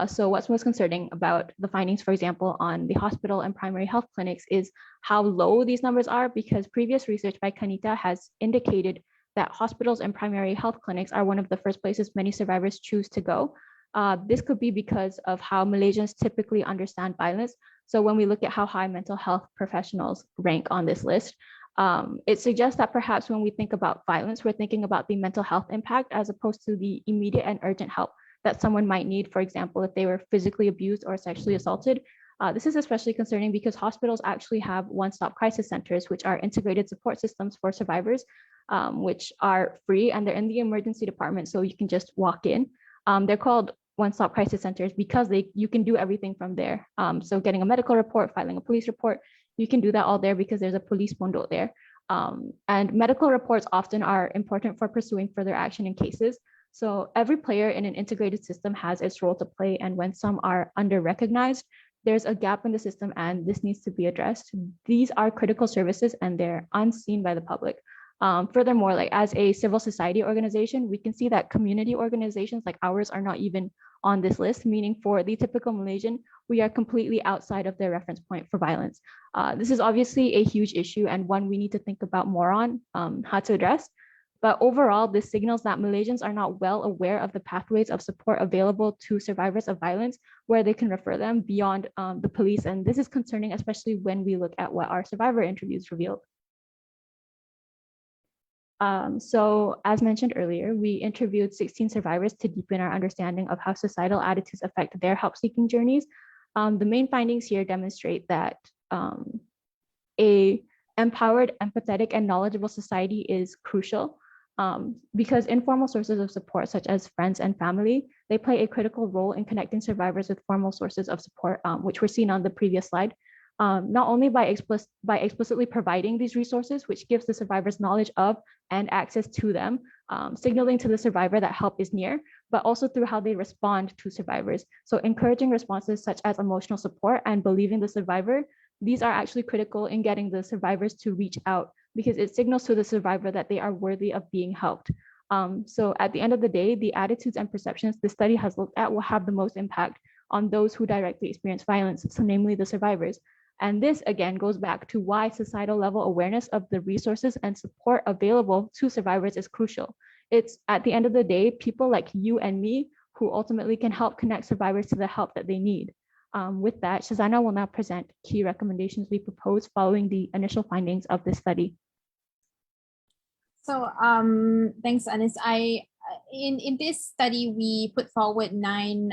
So what's most concerning about the findings, for example, on the hospital and primary health clinics is how low these numbers are, because previous research by Kanita has indicated that hospitals and primary health clinics are one of the first places many survivors choose to go. This could be because of how Malaysians typically understand violence. So when we look at how high mental health professionals rank on this list, it suggests that perhaps when we think about violence, we're thinking about the mental health impact as opposed to the immediate and urgent help that someone might need, for example, if they were physically abused or sexually assaulted. This is especially concerning because hospitals actually have one-stop crisis centers, which are integrated support systems for survivors, which are free, and they're in the emergency department, so you can just walk in. They're called one-stop crisis centers because you can do everything from there. So getting a medical report, filing a police report, you can do that all there because there's a police bundle there. And medical reports often are important for pursuing further action in cases. So every player in an integrated system has its role to play, and when some are under-recognized, there's a gap in the system and this needs to be addressed. These are critical services and they're unseen by the public. Furthermore, like as a civil society organization, we can see that community organizations like ours are not even on this list, meaning for the typical Malaysian, we are completely outside of their reference point for violence. This is obviously a huge issue and one we need to think about more on how to address. But overall, this signals that Malaysians are not well aware of the pathways of support available to survivors of violence, where they can refer them beyond the police. And this is concerning, especially when we look at what our survivor interviews revealed. So as mentioned earlier, we interviewed 16 survivors to deepen our understanding of how societal attitudes affect their help-seeking journeys. The main findings here demonstrate that a empowered, empathetic, and knowledgeable society is crucial because informal sources of support, such as friends and family, they play a critical role in connecting survivors with formal sources of support, which were seen on the previous slide. Not only by explicitly providing these resources, which gives the survivors knowledge of and access to them, signaling to the survivor that help is near, but also through how they respond to survivors. So encouraging responses such as emotional support and believing the survivor, these are actually critical in getting the survivors to reach out because it signals to the survivor that they are worthy of being helped. So at the end of the day, the attitudes and perceptions the study has looked at will have the most impact on those who directly experience violence, so namely the survivors. And this again goes back to why societal level awareness of the resources and support available to survivors is crucial. It's at the end of the day, people like you and me who ultimately can help connect survivors to the help that they need. With that, Shazana will now present key recommendations we propose following the initial findings of this study. So thanks, Anis. In this study, we put forward 9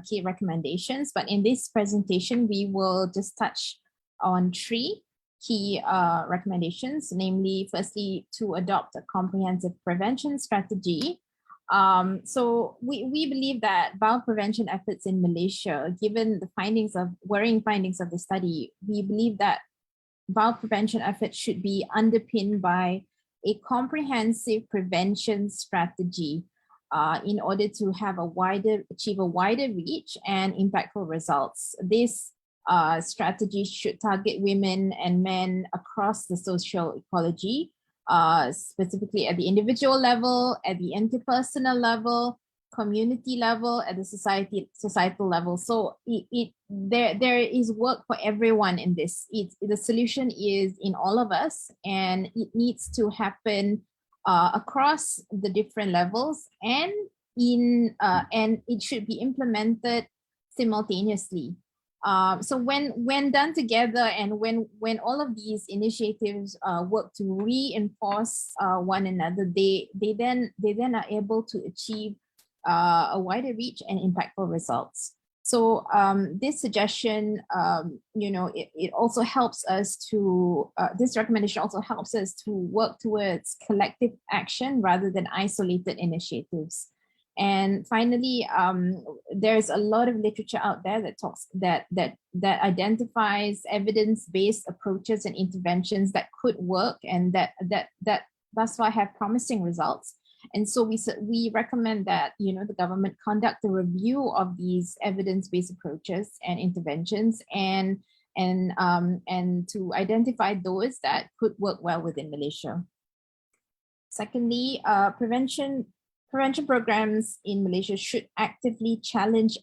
key recommendations, but in this presentation, we will just touch on 3 key recommendations, namely, firstly, to adopt a comprehensive prevention strategy. So we believe that violence prevention efforts in Malaysia, given the worrying findings of the study, we believe that violence prevention efforts should be underpinned by a comprehensive prevention strategy in order to have achieve a wider reach and impactful results. This strategy should target women and men across the social ecology, specifically at the individual level, at the interpersonal level, community level, at the societal level. So there is work for everyone in this. The solution is in all of us, and it needs to happen across the different levels, and it should be implemented simultaneously. So when done together, and when all of these initiatives work to reinforce one another, they then are able to achieve a wider reach and impactful results. So this suggestion, it also helps us to, this recommendation also helps us to work towards collective action rather than isolated initiatives. And finally, there's a lot of literature out there that talks that identifies evidence-based approaches and interventions that could work and that thus far have promising results. And so we recommend that the government conduct a review of these evidence-based approaches and interventions, and to identify those that could work well within Malaysia. Secondly, prevention programs in Malaysia should actively challenge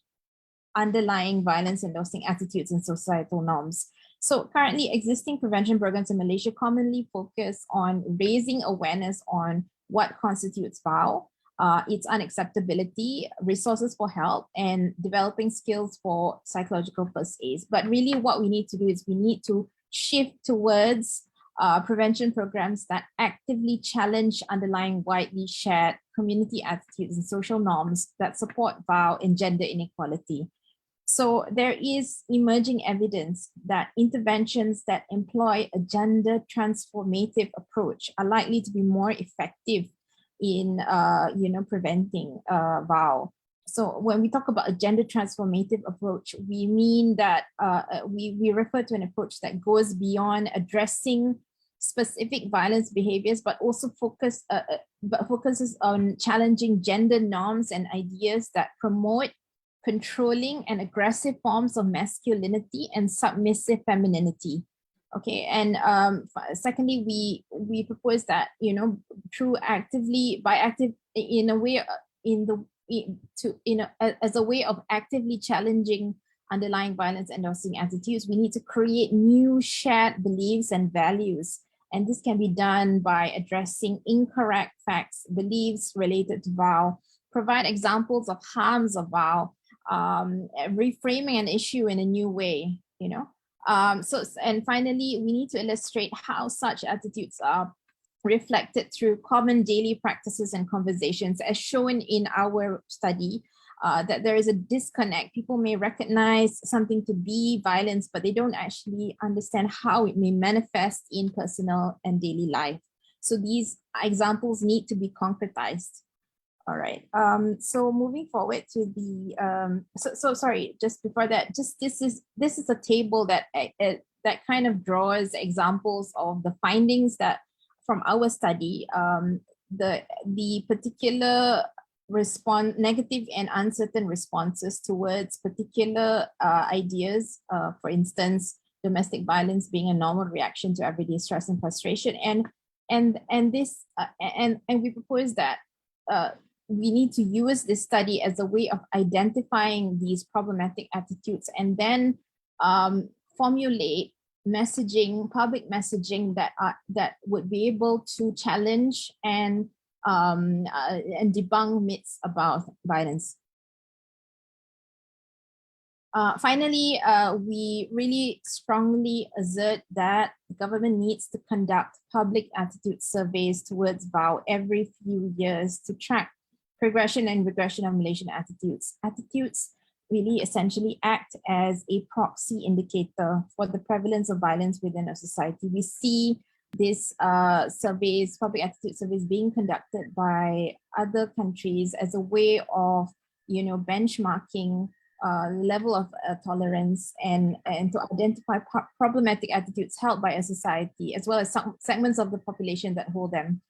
underlying violence endorsing attitudes and societal norms. So currently existing prevention programs in Malaysia commonly focus on raising awareness on what constitutes VAO, its unacceptability, resources for help, and developing skills for psychological first aid. But really what we need to do is we need to shift towards prevention programs that actively challenge underlying widely shared community attitudes and social norms that support VAO and gender inequality. So there is emerging evidence that interventions that employ a gender transformative approach are likely to be more effective in preventing VAO. So when we talk about a gender transformative approach, we mean that we refer to an approach that goes beyond addressing specific violence behaviors, but also focuses on challenging gender norms and ideas that promote controlling and aggressive forms of masculinity and submissive femininity. Okay, and secondly, we propose that as a way of actively challenging underlying violence endorsing attitudes, we need to create new shared beliefs and values. And this can be done by addressing incorrect facts, beliefs related to VAO, provide examples of harms of VAO, reframing an issue in a new way, and finally, we need to illustrate how such attitudes are reflected through common daily practices and conversations, as shown in our study, that there is a disconnect. People may recognize something to be violence, but they don't actually understand how it may manifest in personal and daily life. So these examples need to be concretized. All right. So moving forward to the sorry. Just before that, this is a table that kind of draws examples of the findings that from our study. The particular negative and uncertain responses towards particular ideas. For instance, domestic violence being a normal reaction to everyday stress and frustration, and we propose that. We need to use this study as a way of identifying these problematic attitudes and then formulate messaging, public messaging that would be able to challenge and debunk myths about violence. Finally, we really strongly assert that the government needs to conduct public attitude surveys towards VAO every few years to track progression and regression of Malaysian attitudes. Attitudes really essentially act as a proxy indicator for the prevalence of violence within a society. We see these surveys, public attitude surveys being conducted by other countries as a way of, benchmarking level of tolerance and to identify problematic attitudes held by a society, as well as some segments of the population that hold them.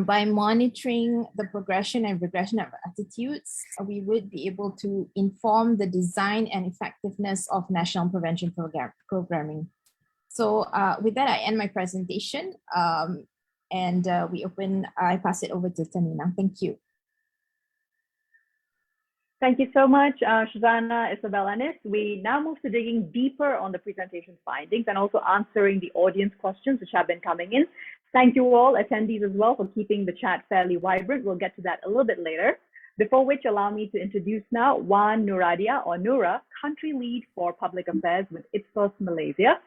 By monitoring the progression and regression of attitudes, we would be able to inform the design and effectiveness of national prevention programming. So with that, I end my presentation, and I pass it over to Tehmina. Thank you. Thank you so much, Shazana, Isabel, Anis. We now move to digging deeper on the presentation findings and also answering the audience questions which have been coming in. Thank you all attendees as well for keeping the chat fairly vibrant. We'll get to that a little bit later. Before which, allow me to introduce now Wan Nuradia, or Nura, Country Lead for Public Affairs with IPSOS Malaysia.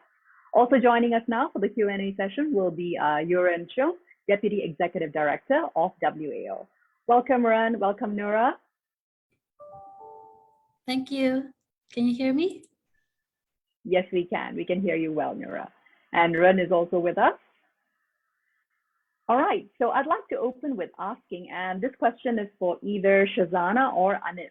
Also joining us now for the Q&A session will be Yuran Chung, Deputy Executive Director of WAO. Welcome, Ran. Welcome, Nura. Thank you. Can you hear me? Yes, we can. We can hear you well, Nura. And Ran is also with us. All right, so I'd like to open with asking, and this question is for either Shazana or Anis.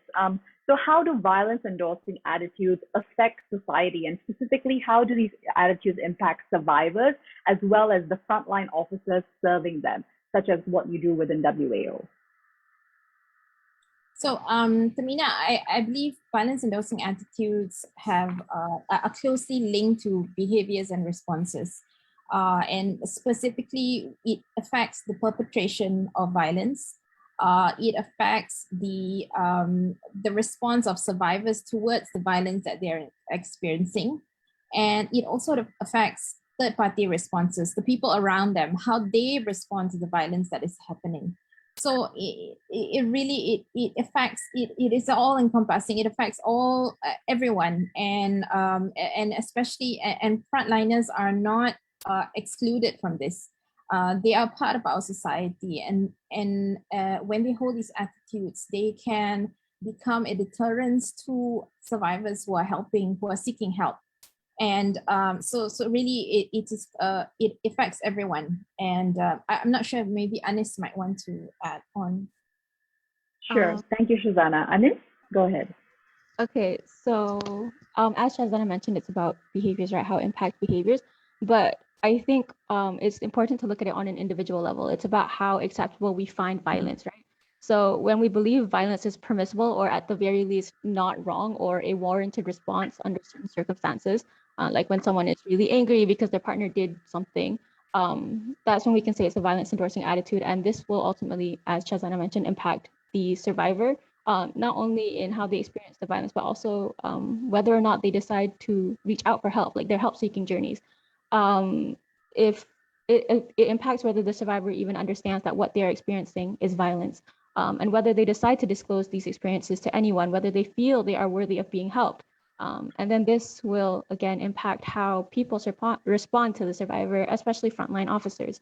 So how do violence endorsing attitudes affect society, and specifically, how do these attitudes impact survivors as well as the frontline officers serving them, such as what you do within WAO? So, Tehmina, I believe violence endorsing attitudes are closely linked to behaviors and responses. And specifically, it affects the perpetration of violence. It affects the response of survivors towards the violence that they're experiencing. And it also affects third-party responses, the people around them, how they respond to the violence that is happening. So it really it affects it is all encompassing. It affects all everyone, and especially and frontliners are not excluded from this. They are part of our society, and when they hold these attitudes, they can become a deterrence to survivors who are seeking help. And so really it affects everyone. And I'm not sure, maybe Anis might want to add on. Sure. Thank you, Shazana. Anis, go ahead. Okay, so as Shazana mentioned, it's about behaviors, right? How it impacts behaviors. But I think it's important to look at it on an individual level. It's about how acceptable we find violence, right? So when we believe violence is permissible, or at the very least not wrong, or a warranted response under certain circumstances, like when someone is really angry because their partner did something, that's when we can say it's a violence endorsing attitude. And this will ultimately, as Shazana mentioned, impact the survivor, not only in how they experience the violence, but also whether or not they decide to reach out for help, like their help-seeking journeys. If it impacts whether the survivor even understands that what they're experiencing is violence, and whether they decide to disclose these experiences to anyone, whether they feel they are worthy of being helped. And then this will, again, impact how people respond to the survivor, especially frontline officers,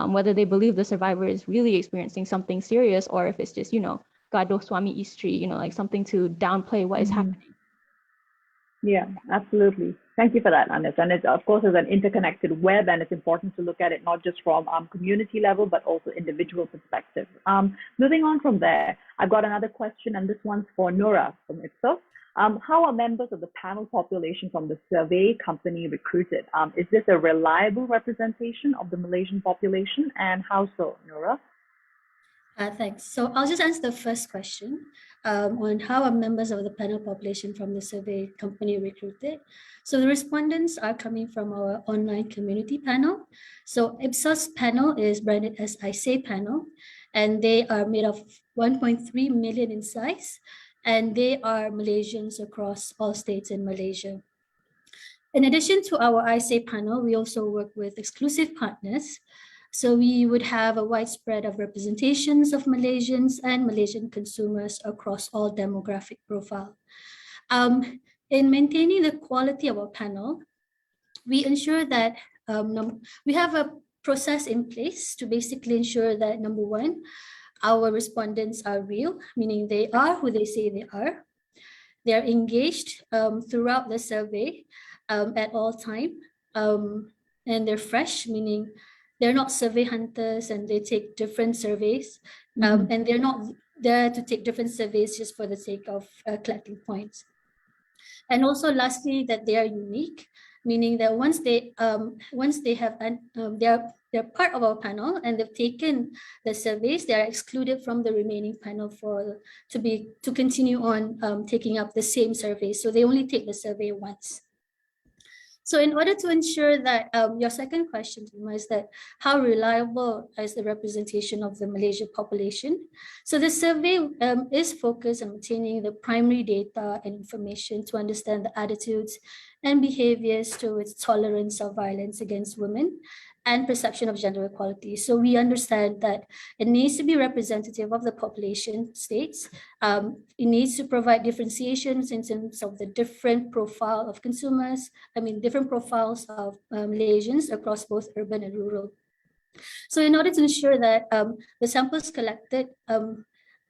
whether they believe the survivor is really experiencing something serious, or if it's just, gaduh suami istri, like something to downplay what is happening. Yeah, absolutely. Thank you for that, Anis. And it, of course, is an interconnected web, and it's important to look at it not just from community level, but also individual perspective. Moving on from there, I've got another question, and this one's for Nora from IPSOS. How are members of the panel population from the survey company recruited? Is this a reliable representation of the Malaysian population, and how so, Nora? Thanks. So I'll just answer the first question on how are members of the panel population from the survey company recruited. So the respondents are coming from our online community panel. So IPSOS panel is branded as I Say panel, and they are made of 1.3 million in size, and they are Malaysians across all states in Malaysia. In addition to our I Say panel, we also work with exclusive partners. So we would have a widespread of representations of Malaysians and Malaysian consumers across all demographic profile. In maintaining the quality of our panel, we ensure that we have a process in place to basically ensure that, number one, our respondents are real, meaning they are who they say they are. They're engaged throughout the survey at all time, and they're fresh, meaning they're not survey hunters and they take different surveys, and they're not there to take different surveys just for the sake of collecting points. And also, lastly, that they are unique, meaning that once they have they're part of our panel and they've taken the surveys, they are excluded from the remaining panel to continue on taking up the same survey. So they only take the survey once. So in order to ensure that, your second question is that how reliable is the representation of the Malaysian population? So the survey is focused on obtaining the primary data and information to understand the attitudes and behaviors towards tolerance of violence against women and perception of gender equality. So we understand that it needs to be representative of the population states. It needs to provide differentiations in terms of the different profile of consumers, different profiles of Malaysians across both urban and rural. So in order to ensure that the samples collected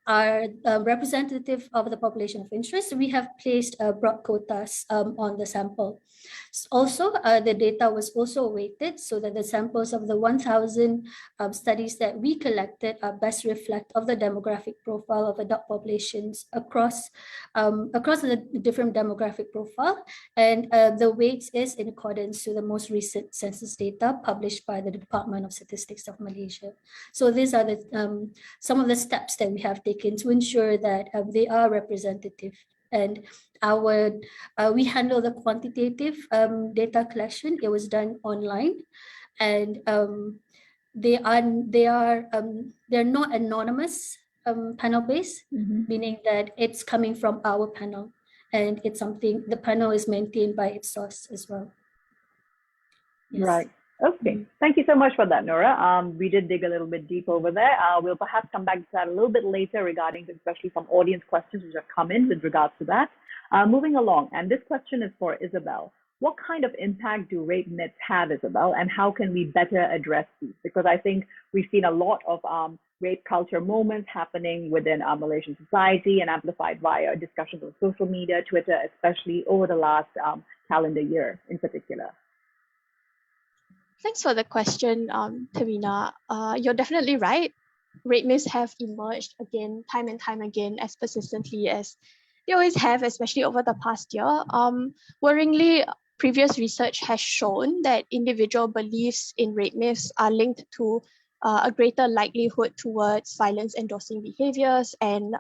are representative of the population of interest, we have placed broad quotas on the sample. Also, the data was also weighted so that the samples of the 1,000 studies that we collected best reflect of the demographic profile of adult populations across the different demographic profile, and the weight is in accordance to the most recent census data published by the Department of Statistics of Malaysia. So these are the some of the steps that we have taken to ensure that they are representative. And we handle the quantitative data collection. It was done online, and they're not anonymous panel based, meaning that it's coming from our panel, and it's something the panel is maintained by IPSOS as well. Yes. Right. Okay, thank you so much for that, Nora. We did dig a little bit deep over there. We'll perhaps come back to that a little bit later regarding especially some audience questions which have come in with regards to that. Moving along, and this question is for Isabel. What kind of impact do rape myths have, Isabel, and how can we better address these? Because I think we've seen a lot of rape culture moments happening within our Malaysian society and amplified via discussions on social media, Twitter, especially over the last calendar year in particular. Thanks for the question, Tehmina. You're definitely right. Rape myths have emerged again, time and time again, as persistently as they always have, especially over the past year. Worryingly, previous research has shown that individual beliefs in rape myths are linked to a greater likelihood towards violence-endorsing behaviors and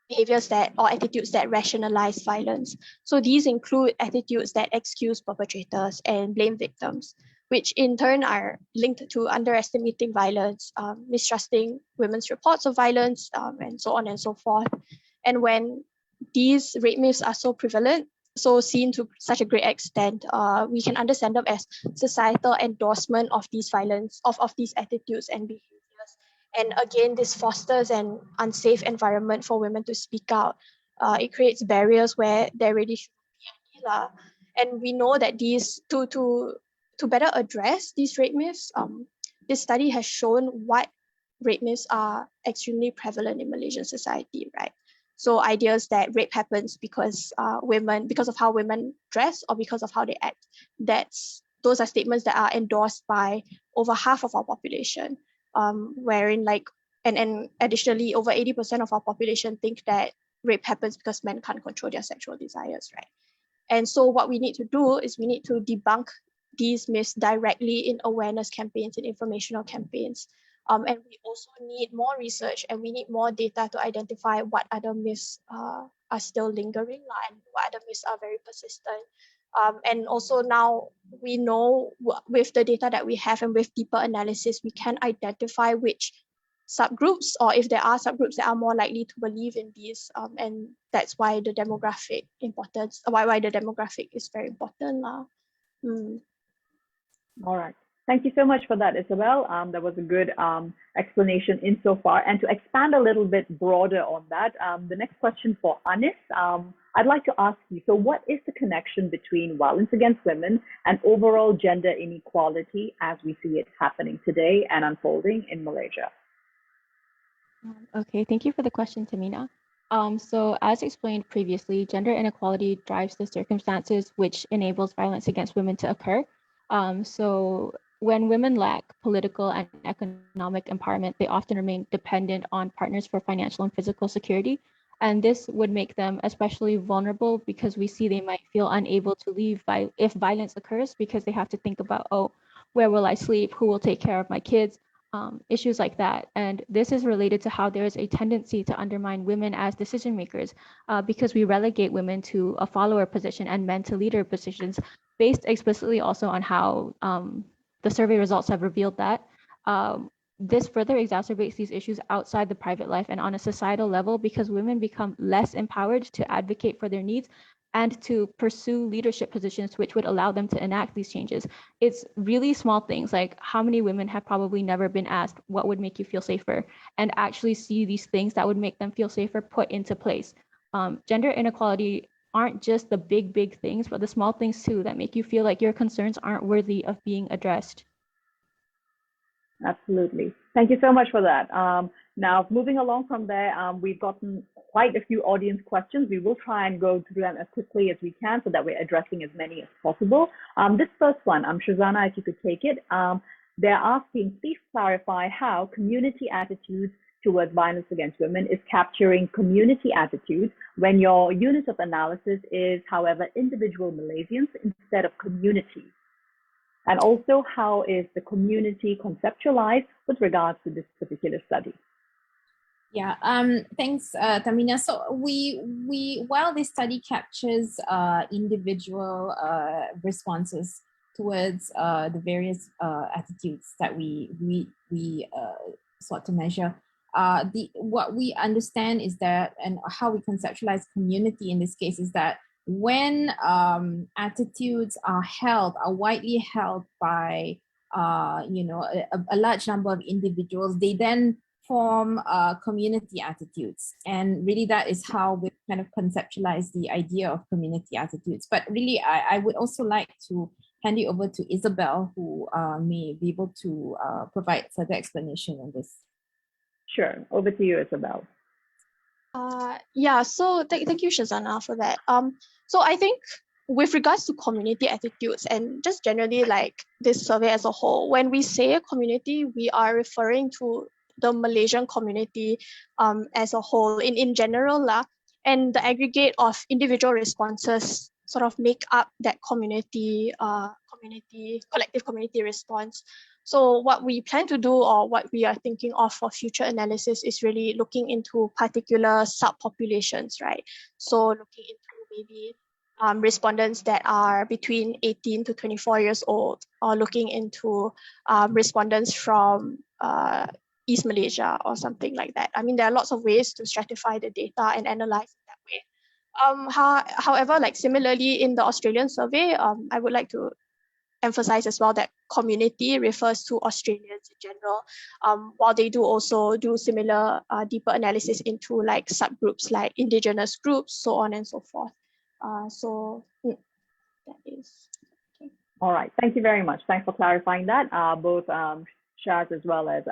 behaviors or attitudes that rationalize violence. So these include attitudes that excuse perpetrators and blame victims, which in turn are linked to underestimating violence, mistrusting women's reports of violence, and so on and so forth. And when these rape myths are so prevalent, so seen to such a great extent, we can understand them as societal endorsement of these violence, of these attitudes and behaviors. And again, this fosters an unsafe environment for women to speak out. It creates barriers where there really shouldn't be any. And we know that these, to better address these rape myths, this study has shown what rape myths are extremely prevalent in Malaysian society, right? So ideas that rape happens because of how women dress or because of how they act, those are statements that are endorsed by over half of our population, wherein and additionally over 80% of our population think that rape happens because men can't control their sexual desires, right? And so what we need to do is we need to debunk these myths directly in awareness campaigns and informational campaigns. And we also need more research and we need more data to identify what other myths are still lingering and what other myths are very persistent. And also now we know with the data that we have and with deeper analysis, we can identify which subgroups or if there are subgroups that are more likely to believe in these. And that's why the demographic importance, why the demographic is very important. All right. Thank you so much for that, Isabel. That was a good explanation insofar. And to expand a little bit broader on that, the next question for Anis, I'd like to ask you, so what is the connection between violence against women and overall gender inequality as we see it happening today and unfolding in Malaysia? Okay, thank you for the question, Tehmina. So as explained previously, gender inequality drives the circumstances which enables violence against women to occur. So when women lack political and economic empowerment, they often remain dependent on partners for financial and physical security. And this would make them especially vulnerable because we see they might feel unable to leave if violence occurs because they have to think about, oh, where will I sleep? Who will take care of my kids? Issues like that. And this is related to how there is a tendency to undermine women as decision makers because we relegate women to a follower position and men to leader positions based explicitly also on how the survey results have revealed that. This further exacerbates these issues outside the private life and on a societal level because women become less empowered to advocate for their needs and to pursue leadership positions which would allow them to enact these changes. It's really small things like how many women have probably never been asked what would make you feel safer and actually see these things that would make them feel safer put into place. Gender inequality aren't just the big things, but the small things too that make you feel like your concerns aren't worthy of being addressed. Absolutely. Thank you so much for that. Now, moving along from there, we've gotten quite a few audience questions. We will try and go through them as quickly as we can so that we're addressing as many as possible. This first one, Shazana, if you could take it. They're asking, please clarify how community attitudes towards violence against women is capturing community attitudes when your unit of analysis is, however, individual Malaysians instead of communities. And also, how is the community conceptualized with regards to this particular study? Yeah, thanks, Tehmina. So while this study captures individual responses towards the various attitudes that we sought to measure, what we understand is that, and how we conceptualize community in this case is that when attitudes are widely held by a large number of individuals, they then form community attitudes. And really that is how we kind of conceptualize the idea of community attitudes. But really, I would also like to hand it over to Isabel, who may be able to provide further explanation on this. Sure, over to you, Isabel. Yeah, so thank you, Shazana, for that. So I think with regards to community attitudes and just generally like this survey as a whole, when we say community, we are referring to the Malaysian community as a whole in general lah, and the aggregate of individual responses sort of make up that collective community response. So what we plan to do, or what we are thinking of for future analysis, is really looking into particular subpopulations, right? So looking into maybe respondents that are between 18 to 24 years old, or looking into respondents from East Malaysia or something like that. I mean, there are lots of ways to stratify the data and analyze it that way. However, like similarly in the Australian survey, I would like to emphasize as well that community refers to Australians in general, while they do also do similar deeper analysis into like subgroups like indigenous groups, so on and so forth. That is okay. All right, thank you very much. Thanks for clarifying that, both Shaz as well as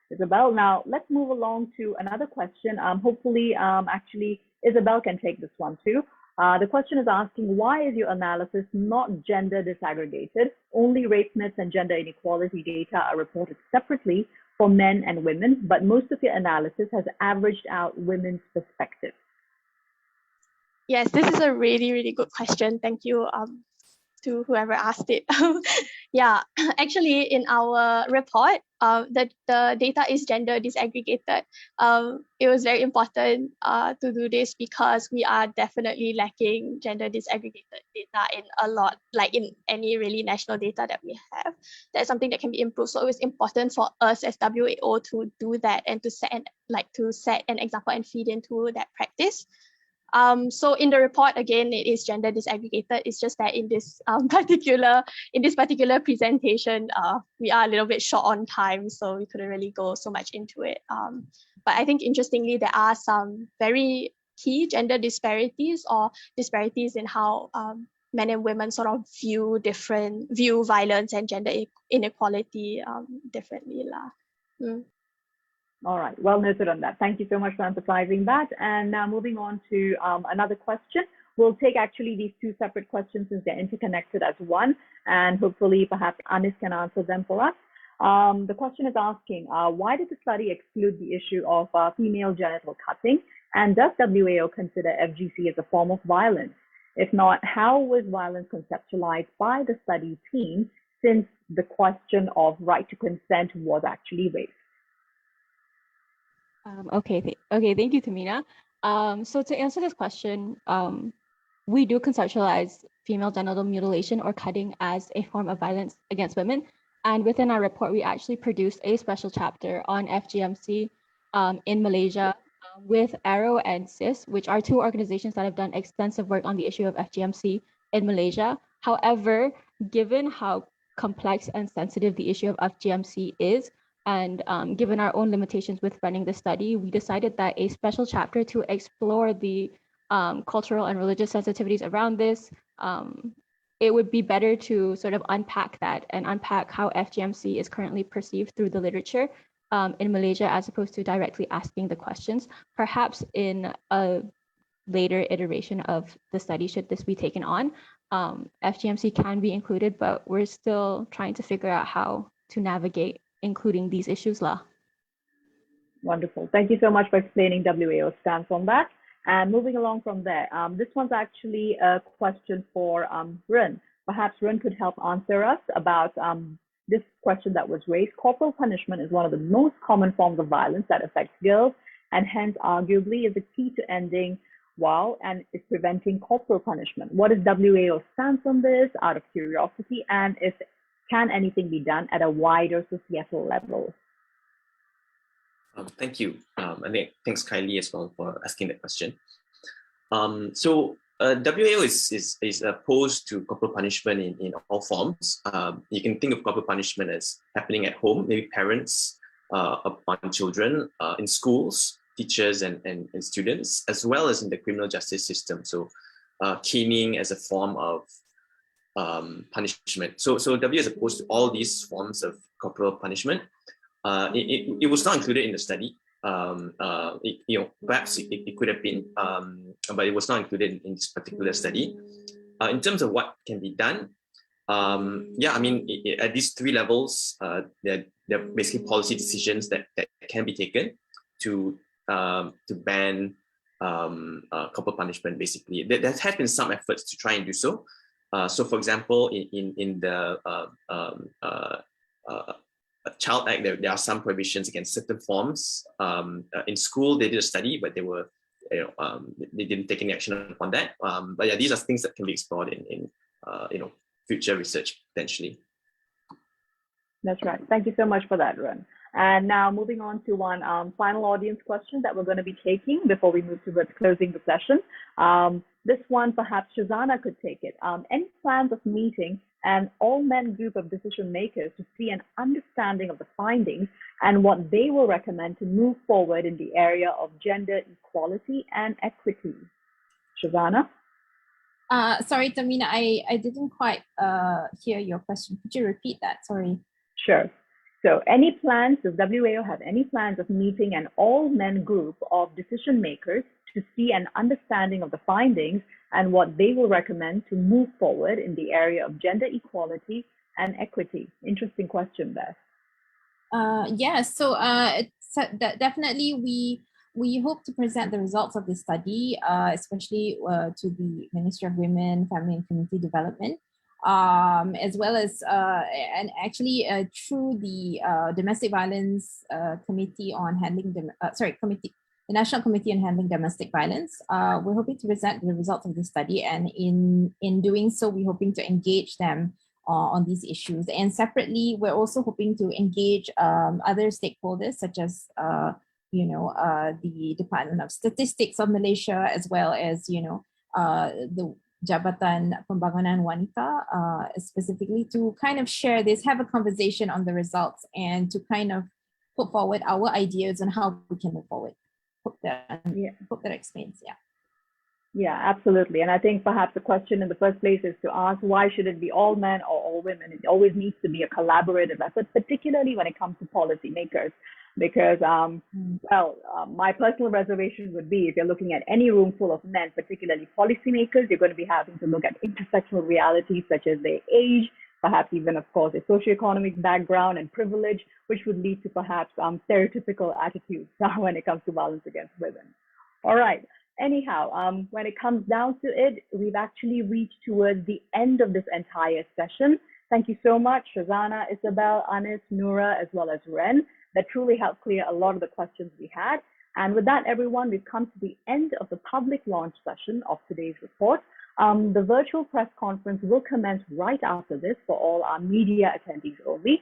Isabel. Now let's move along to another question. Hopefully, actually, Isabel can take this one too. The question is asking, why is your analysis not gender disaggregated? Only race myths and gender inequality data are reported separately for men and women, but most of your analysis has averaged out women's perspective. Yes, this is a really, really good question. Thank you to whoever asked it. Yeah, actually in our report, the data is gender disaggregated. It was very important to do this because we are definitely lacking gender disaggregated data in a lot, like in any really national data that we have. That's something that can be improved. So it was important for us as WAO to do that and to set an example and feed into that practice. So in the report, again, it is gender disaggregated. It's just that in this particular presentation, we are a little bit short on time, so we couldn't really go so much into it. But I think interestingly, there are some very key gender disparities or disparities in how men and women sort of view violence and gender inequality differently lah. All right, well noted on that. Thank you so much for emphasizing that. And now moving on to another question. We'll take actually these two separate questions since they're interconnected as one, and hopefully perhaps Anis can answer them for us. The question is asking, why did the study exclude the issue of female genital cutting? And does WAO consider FGC as a form of violence? If not, how was violence conceptualized by the study team since the question of right to consent was actually raised? Okay, thank you, Tehmina. So to answer this question, we do conceptualize female genital mutilation or cutting as a form of violence against women. And within our report, we actually produced a special chapter on FGMC in Malaysia with ARROW and CIS, which are two organizations that have done extensive work on the issue of FGMC in Malaysia. However, given how complex and sensitive the issue of FGMC is, and given our own limitations with running the study, we decided that a special chapter to explore the cultural and religious sensitivities around this, it would be better to sort of unpack that and unpack how FGMC is currently perceived through the literature in Malaysia, as opposed to directly asking the questions. Perhaps in a later iteration of the study, should this be taken on, FGMC can be included, but we're still trying to figure out how to navigate including these issues lah. Wonderful. Thank you so much for explaining WAO's stance on that. And moving along from there, this one's actually a question for Ren. Perhaps Ren could help answer us about this question that was raised. Corporal punishment is one of the most common forms of violence that affects girls, and hence arguably is the key to ending WAO and is preventing corporal punishment. What is WAO's stance on this, out of curiosity, and can anything be done at a wider societal level? Thank you. And thanks Kylie as well for asking that question. So WAO is opposed to corporal punishment in all forms. You can think of corporal punishment as happening at home, maybe parents upon children, in schools, teachers and students, as well as in the criminal justice system. So caning as a form of punishment. So WAO is opposed to all these forms of corporal punishment. It was not included in the study. Perhaps it could have been, but it was not included in this particular study. In terms of what can be done, at these three levels, there are basically policy decisions that can be taken to ban corporal punishment. Basically, there has been some efforts to try and do so. So, for example, in the Child Act, there are some prohibitions against certain forms. In school, they did a study, but they didn't take any action upon that. But yeah, these are things that can be explored in future research potentially. That's right. Thank you so much for that, Ren. And now moving on to one final audience question that we're going to be taking before we move towards closing the session. This one, perhaps Shazana could take it. Any plans of meeting an all-men group of decision makers to see an understanding of the findings and what they will recommend to move forward in the area of gender equality and equity? Shazana? Sorry, Tehmina, I didn't quite hear your question. Could you repeat that? Sorry. Sure. So does WAO have any plans of meeting an all-men group of decision makers to see an understanding of the findings and what they will recommend to move forward in the area of gender equality and equity? Interesting question there. Yes, so definitely we hope to present the results of this study, especially to the Ministry of Women, Family and Community Development, as well as through the Domestic Violence Committee on Handling the National Committee on Handling Domestic Violence. We're hoping to present the results of the study, and in doing so, we're hoping to engage them on these issues. And separately, we're also hoping to engage other stakeholders, such as the Department of Statistics of Malaysia, as well as the Jabatan Pembangunan Wanita, specifically to kind of share this, have a conversation on the results, and to kind of put forward our ideas on how we can move forward. Hope that explains. Yeah, absolutely. And I think perhaps the question in the first place is to ask, why should it be all men or all women? It always needs to be a collaborative effort, particularly when it comes to policymakers. Because, my personal reservation would be, if you're looking at any room full of men, particularly policymakers, you're going to be having to look at intersectional realities such as their age, perhaps even, of course, a socioeconomic background and privilege, which would lead to perhaps stereotypical attitudes when it comes to violence against women. All right. Anyhow, when it comes down to it, we've actually reached towards the end of this entire session. Thank you so much, Shazana, Isabel, Anis, Noura, as well as Ren. That truly helped clear a lot of the questions we had. And with that, everyone, we've come to the end of the public launch session of today's report. The virtual press conference will commence right after this for all our media attendees only.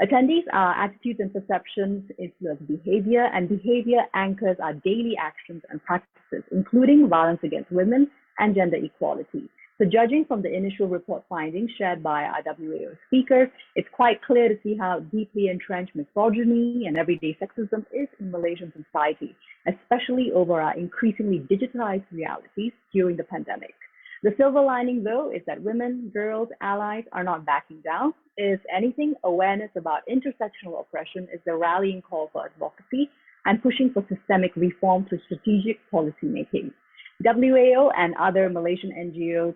Attendees are attitudes and perceptions influence behavior, and behavior anchors our daily actions and practices, including violence against women and gender equality. So judging from the initial report findings shared by our WAO speakers, it's quite clear to see how deeply entrenched misogyny and everyday sexism is in Malaysian society, especially over our increasingly digitalized realities during the pandemic. The silver lining, though, is that women, girls, allies are not backing down. If anything, awareness about intersectional oppression is the rallying call for advocacy and pushing for systemic reform through strategic policy making. WAO and other Malaysian NGOs,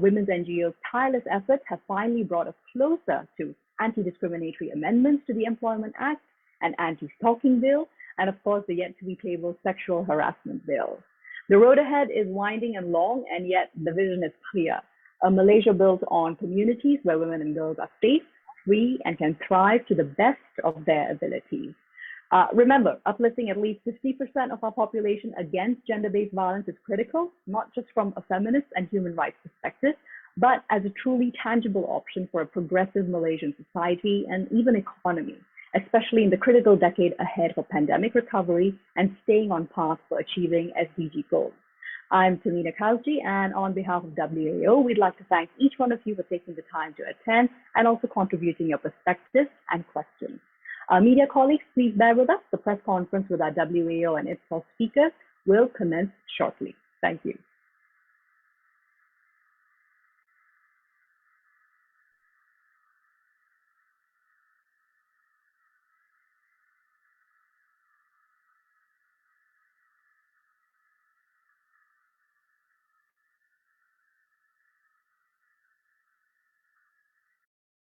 women's NGOs' tireless efforts have finally brought us closer to anti-discriminatory amendments to the Employment Act, an anti-stalking bill, and of course the yet-to-be-tabled sexual harassment bill. The road ahead is winding and long, and yet the vision is clear. A Malaysia built on communities where women and girls are safe, free, and can thrive to the best of their abilities. Remember, uplifting at least 50% of our population against gender-based violence is critical, not just from a feminist and human rights perspective, but as a truly tangible option for a progressive Malaysian society and even economy, especially in the critical decade ahead for pandemic recovery and staying on path for achieving SDG goals. I'm Tehmina Kaoosji, and on behalf of WAO, we'd like to thank each one of you for taking the time to attend and also contributing your perspectives and questions. Our media colleagues, please bear with us. The press conference with our WAO and IPSOS speakers will commence shortly. Thank you.